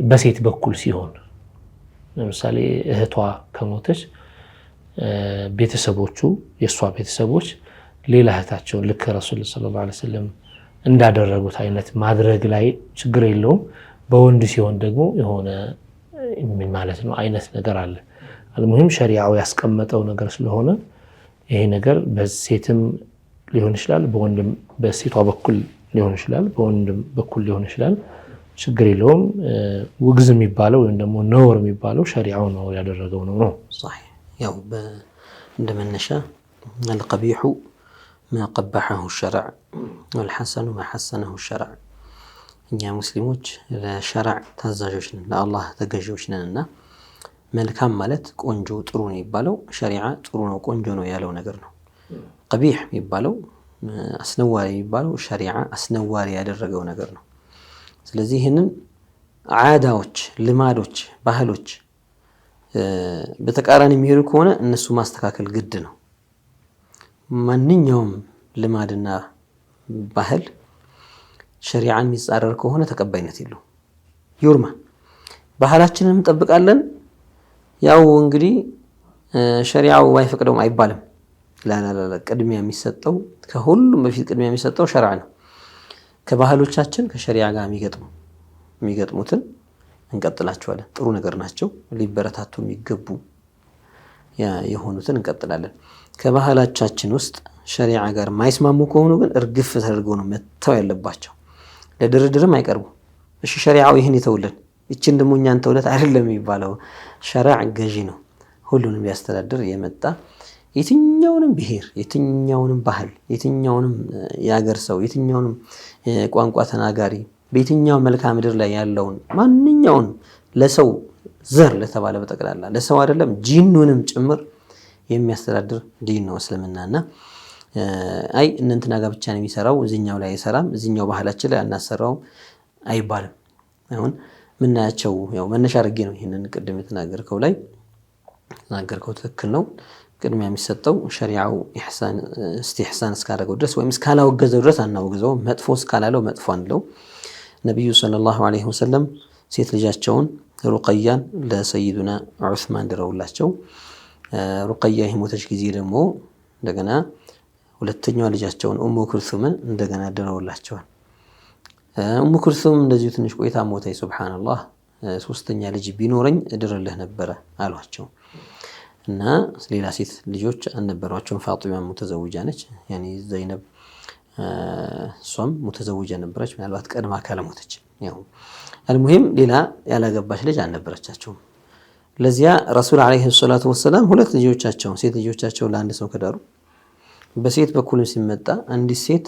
በሴት በኩል ሲሆን ለምሳሌ እህቷ ከሞተች ቤተሰቦቹ የሷ ቤተሰቦች ሌላ እህታቸው ልክ ረሱል ሰለላሁ ዐለይሂ ወሰለም እንዳደረጉት አይነት ማድረግ ላይ ችግር የለውም። በወንድ ሲሆን ደግሞ የሆነ ምን ማለት ነው አይነት ነገር አለ። አልሙሂም ሸሪዓው ያስቀመጠው ነገር ስለሆነ ይሄ ነገር በሴትም ሊሆን ይችላል፣ በወንድም በሴቷ በኩል ሊሆን ይችላል፣ በወንድም በኩል ሊሆን ይችላል። ችግር የለውም። ውግዝ የሚባለው ወይም ደግሞ ነውር የሚባለው ሸሪዓው ነው ያደረገው ነው። صحيح ያው እንደመነሻ القبيح ما قبحه الشرع والحسن ما حسنه الشرع። እኛ ሙስሊሞች ለሸርዕ ታዛዦች ነን፣ ለአላህ ተገዢዎች ነንና መልካም ማለት ቆንጆ ጥሩ ነው የሚባለው ሸሪዓ ጥሩ ነው ቆንጆ ነው ያለው ነገር ነው። ቀቢህ የሚባለው አስነዋሪ የሚባለው ሸሪዓ አስነዋሪ ያደረገው ነገር ነው። ስለዚህ ይህንን ዓዳዎች፣ ልማዶች፣ ባህሎች በተቃራኒ የሚሄዱ ከሆነ እነሱ ማስተካከል ግድ ነው። ማንኛውም ልማድና ባህል ሸሪዓን የሚጻረር ከሆነ ተቀባይነት የለውም፣ ይውርማ። ባህላችንን እንጠብቃለን ያው እንግዲህ ሸሪዓው ባይፈቅደውም አይባልም። ላላላ ቅድሚያ የሚሰጠው ከሁሉም በፊት ቅድሚያ የሚሰጠው ሸርዕ ነው። ከባህሎቻችን ከሸሪዓ ጋር የሚገጥሙትን እንቀጥላቸዋለን። ጥሩ ነገር ናቸው፣ ሊበረታቱ የሚገቡ የሆኑትን እንቀጥላለን። ከባህላቻችን ውስጥ ሸሪዓ ጋር ማይስማሙ ከሆኑ ግን እርግፍ ተደርገው ነው መተው ያለባቸው። ለድርድርም አይቀርቡ። እሺ ሸሪዓው ይህን ይተውልን ይችን ደግሞ እኛን ተውለት አይደለም የሚባለው። ሸርዕ ገዢ ነው፣ ሁሉንም ሊያስተዳድር የመጣ የትኛውንም ብሔር፣ የትኛውንም ባህል፣ የትኛውንም የሀገር ሰው፣ የትኛውንም ቋንቋ ተናጋሪ በየትኛው መልክዓ ምድር ላይ ያለውን ማንኛውንም ለሰው ዘር ለተባለ በጠቅላላ ለሰው አይደለም ጂኑንም ጭምር የሚያስተዳድር ዲን ነው እስልምናና አይ እንንትና ጋር ብቻ ነው የሚሰራው እዚህኛው ላይ አይሰራም እዚህኛው ባህላችን ላይ አናሰራውም አይባልም። አሁን ምናያቸው ያው መነሻ አድርጌ ነው ይሄንን ቅድም የተናገርከው ላይ ተናገርከው ትክክል ነው። ቅድሚያ የሚሰጠው ሸሪዓው ኢህሳን ኢስቲህሳን እስካደረገው ድረስ ወይም እስካላወገዘው ድረስ አናወግዘው፣ መጥፎ እስካላለው መጥፎ አንለው። ነብዩ ሰለላሁ ዐለይሂ ወሰለም ሴት ልጃቸውን ሩቀያን ለሰይዱና ዑስማን ድረውላቸው ሩቀያ የሞተች ጊዜ ደግሞ እንደገና ሁለተኛዋ ልጃቸውን ኡሙ ኩልሱምን እንደገና ድረውላቸዋል። ኡሙ ኩልሱም እንደዚሁ ትንሽ ቆይታ ሞተች። ሱብሃንአላህ ሶስተኛ ልጅ ቢኖረኝ እድርልህ ነበረ አሏቸው። እና ሌላ ሴት ልጆች አልነበሯቸውም። ፋጢማ ሙተዘውጃ ነች። ያኔ ዘይነብ እሷም ሙተዘውጃ ነበረች። ምናልባት ቀድማ ካለሞተች ያው አልሙሂም ሌላ ያላገባች ልጅ አልነበረቻቸውም። ለዚያ ረሱል አለይሂ ሰላቱ ወሰላም ሁለት ልጆቻቸው ሴት ልጆቻቸው ለአንድ ሰው ከዳሩ በሴት በኩልም ሲመጣ አንዲት ሴት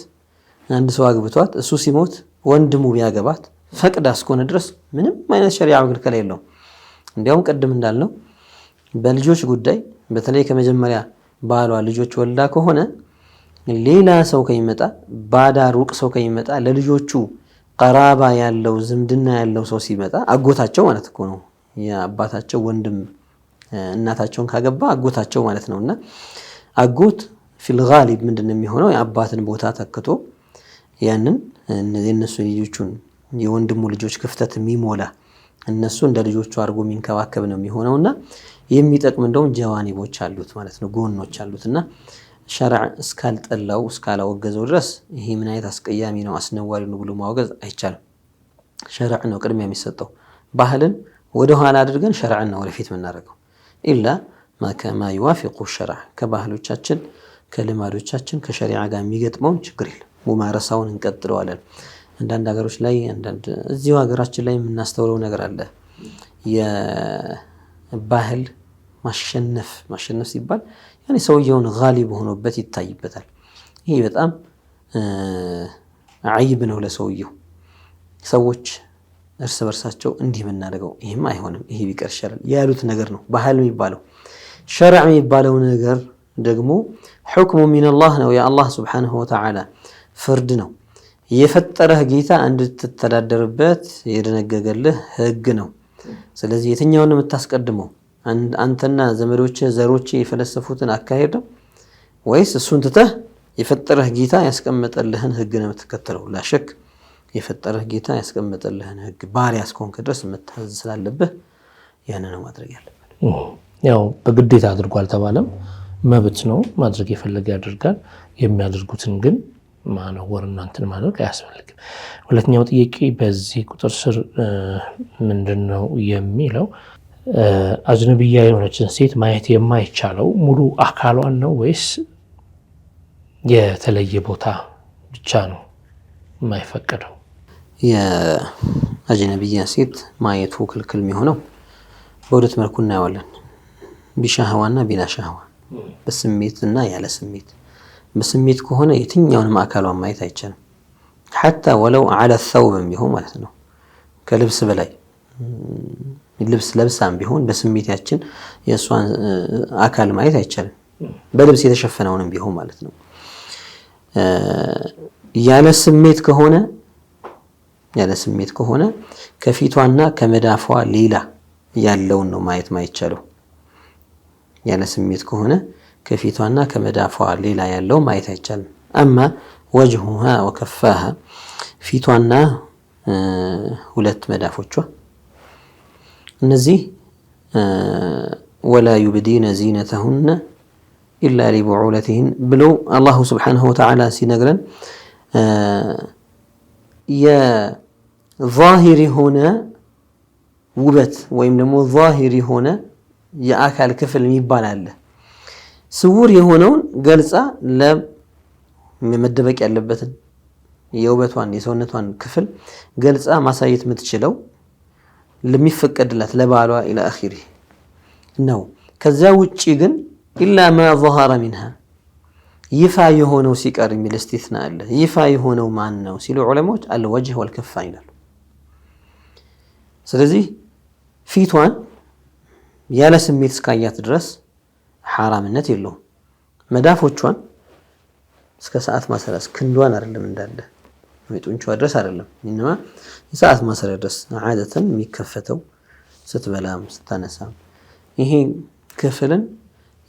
አንድ ሰው አግብቷት እሱ ሲሞት ወንድሙ ቢያገባት ፈቅዳ እስከሆነ ድረስ ምንም አይነት ሸሪዓው ክልከላ የለውም። እንዲያውም ቀደም እንዳልነው በልጆች ጉዳይ በተለይ ከመጀመሪያ ባሏ ልጆች ወልዳ ከሆነ ሌላ ሰው ከይመጣ ባዳ ሩቅ ሰው ከይመጣ ለልጆቹ ቀራባ ያለው ዝምድና ያለው ሰው ሲመጣ አጎታቸው ማለት እኮ ነው። የአባታቸው ወንድም እናታቸውን ካገባ አጎታቸው ማለት ነውና አጎት ፊል ጋሊብ ምንድነው የሚሆነው? የአባትን ቦታ ተክቶ ያንን እነሱ ልጆቹን የወንድሙ ልጆች ክፍተት የሚሞላ እነሱ እንደ ልጆቹ አድርጎ የሚንከባከብ ነው የሚሆነውና የሚጠቅም እንደውም ጀዋኒቦች አሉት ማለት ነው፣ ጎኖች አሉትና ሸርዕ እስካልጠላው እስካላወገዘው ድረስ ይሄ ምን አይነት አስቀያሚ ነው አስነዋሪ ነው ብሎ ማወገዝ አይቻልም። ሸርዕ ነው ቅድሚያ የሚሰጠው። ባህልን ወደ ኋላ አድርገን ሸርዕን ነው ወደፊት የምናደርገው። ኢላ ማ ይዋፊቁ ሸርዕ ከባህሎቻችን ከልማዶቻችን ከሸሪዓ ጋር የሚገጥመውን ችግር የለም፣ ሙማረሳውን እንቀጥለዋለን። አንዳንድ ሀገሮች ላይ አንዳንድ እዚሁ ሀገራችን ላይ የምናስተውለው ነገር አለ። የባህል ማሸነፍ ሲባል ያኔ ሰውየውን ጋሊብ ሆኖበት ይታይበታል። ይሄ በጣም አይብ ነው ለሰውየው። ሰዎች እርስ በርሳቸው እንዲህ የምናደርገው ይሄም አይሆንም ይሄ ቢቀር ይሻላል ያሉት ነገር ነው ባህል የሚባለው። ሸርዕ የሚባለው ነገር ደግሞ ሁክሙ ሚነላህ ነው፣ የአላህ ሱብሓነሁ ወተዓላ ፍርድ ነው። የፈጠረህ ጌታ እንድትተዳደርበት የደነገገልህ ህግ ነው። ስለዚህ የትኛውን የምታስቀድመው አንተና ዘመዶች ዘሮች የፈለሰፉትን አካሄድ ነው ወይስ እሱን ትተህ የፈጠረህ ጌታ ያስቀመጠልህን ህግ ነው የምትከተለው? ላሸክ የፈጠረህ ጌታ ያስቀመጠልህን ህግ ባሪያ እስከሆንክ ድረስ መታዘዝ ስላለብህ ያን ነው ማድረግ ያለብህ። ያው በግዴታ አድርጎ አልተባለም፣ መብት ነው። ማድረግ የፈለገ ያደርጋል። የሚያደርጉትን ግን ማነወር እናንተን ማድረግ አያስፈልግም። ሁለተኛው ጥያቄ በዚህ ቁጥር ስር ምንድነው የሚለው አጅነብያ የሆነችን ሴት ማየት የማይቻለው ሙሉ አካሏን ነው ወይስ የተለየ ቦታ ብቻ ነው የማይፈቀደው? የአጅነብያ ሴት ማየቱ ክልክል የሚሆነው በሁለት መልኩ እናየዋለን። ቢሻህዋና ቢላ ሻህዋ፣ በስሜትና ያለ ስሜት። በስሜት ከሆነ የትኛውንም አካሏን ማየት አይቻልም። ሐታ ወለው አለ ተውብም ቢሆን ማለት ነው፣ ከልብስ በላይ ልብስ ለብሳም ቢሆን በስሜታችን የእሷን አካል ማየት አይቻልም። በልብስ የተሸፈነውንም ቢሆን ማለት ነው። ያለ ስሜት ከሆነ ከፊቷና ከመዳፏ ሌላ ያለውን ነው ማየት ማይቻለው። ያለ ስሜት ከሆነ ከፊቷና ከመዳፏ ሌላ ያለው ማየት አይቻልም። አማ ወጅሁሃ ወከፋሃ ፊቷና ሁለት መዳፎቿ እነዚህ ወላ ዩብዲነ ዚነተሁነ ኢላ ሊቡዑለቲሂን ብሎ አላሁ ስብሓነሁ ወተዓላ ሲነግረን የዛሂር የሆነ ውበት ወይም ደግሞ ዛሂር የሆነ የአካል ክፍል የሚባል አለ። ስውር የሆነውን ገልጻ ለመደበቅ ያለበትን የውበቷን የሰውነቷን ክፍል ገልጻ ማሳየት የምትችለው ለሚፈቀድላት ለባሏ ኢላ አኺሪ ነው። ከዛ ውጪ ግን ኢላ ማ ظهر منها ይፋ የሆነው ሲቀር የሚል እስቲስና አለ። ይፋ የሆነው ማን ነው ሲሉ ዑለማዎች አልወጅህ ወልከፋን ይላሉ። ስለዚህ ፊቷን ያለ ስሜት እስካያት ድረስ ሐራምነት የለውም። መዳፎቿን እስከ ሰዓት ማሰሪያ ክንዷን አይደለም እንዳለ ጡንቻዋ ድረስ አይደለም፣ እንማ የሰዓት ማሰሪያ ድረስ ዓደተን የሚከፈተው ስትበላም ስታነሳም ይሄ ክፍልን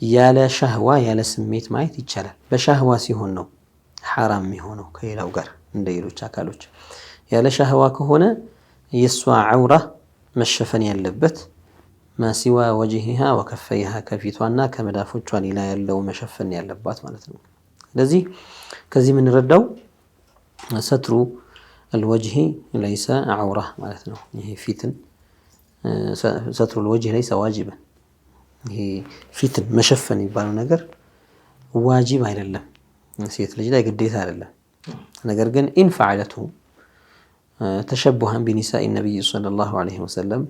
ያለ ሻህዋ ያለ ስሜት ማየት ይቻላል። በሻህዋ ሲሆን ነው ሐራም የሚሆነው ከሌላው ጋር እንደ ሌሎች አካሎች። ያለ ሻህዋ ከሆነ የሷ ዐውራ መሸፈን ያለበት ማሲዋ ወጅሂሃ ወከፈይሃ ከፊቷና ከመዳፎቿ ሌላ ያለው መሸፈን ያለባት ማለት ነው። ስለዚህ ከዚህ የምንረዳው ሰትሩ አልወጅሂ ለይሰ ዐውራ ማለት ነው። ይሄ ፊትን ሰትሩ አልወጅሂ ለይሰ ዋጅበን ይሄ ፊትን መሸፈን የሚባለው ነገር ዋጅብ አይደለም፣ ሴት ልጅ ላይ ግዴታ አይደለም። ነገር ግን ኢን ፈዓለቱ ተሸቡሃን ቢኒሳኢ ነብይ ሰለላሁ ዐለይሂ ወሰለም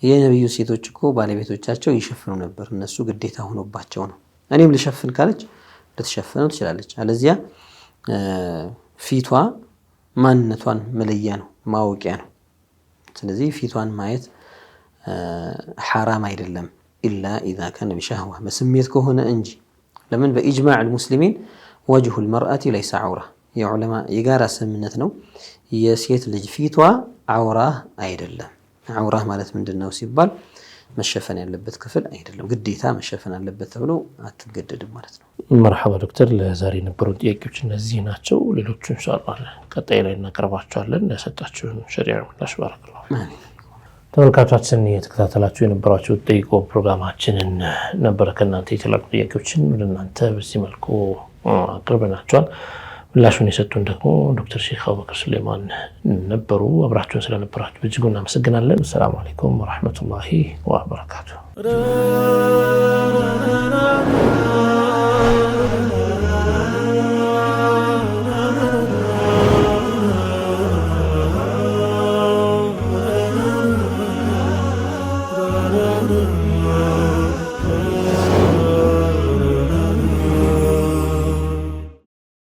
የነብዩ ሴቶች እኮ ባለቤቶቻቸው ይሸፍኑ ነበር፣ እነሱ ግዴታ ሆኖባቸው ነው። እኔም ልሸፍን ካለች ልትሸፍነው ትችላለች። አለዚያ ፊቷ ማንነቷን መለያ ነው፣ ማወቂያ ነው። ስለዚህ ፊቷን ማየት ሐራም አይደለም ኢላ ኢዛ ካነ ቢሸህዋ በስሜት ከሆነ እንጂ። ለምን በኢጅማዕ አልሙስሊሚን ወጅሁ አልመርአቲ ለይሰ ዐውራ የዑለማ የጋራ ስምምነት ነው። የሴት ልጅ ፊቷ ዐውራ አይደለም። ዐውራ ማለት ምንድነው ሲባል መሸፈን ያለበት ክፍል አይደለም፣ ግዴታ መሸፈን አለበት ተብሎ አትገደድም ማለት ነው። መርሐባ ዶክተር፣ ለዛሬ የነበሩ ጥያቄዎች እነዚህ ናቸው። ሌሎቹ ኢንሻአላህ ቀጣይ ላይ እናቀርባቸዋለን። ለሰጣችሁን ሸሪዓ ምላሽ ባረከላሁ። ተመልካቾቻችን የተከታተላችሁ የነበራችሁ ጠይቆ ፕሮግራማችንን ነበር። ከእናንተ የተላኩ ጥያቄዎችን ወደ እናንተ በዚህ መልኩ አቅርበናቸዋል። ምላሹን የሰጡን ደግሞ ዶክተር ሼክ አቡበክር ሱሌማን ነበሩ። አብራችሁን ስለነበራችሁ በእጅጉ እናመሰግናለን። ሰላም አለይኩም ወራህመቱላሂ ወበረካቱሁ።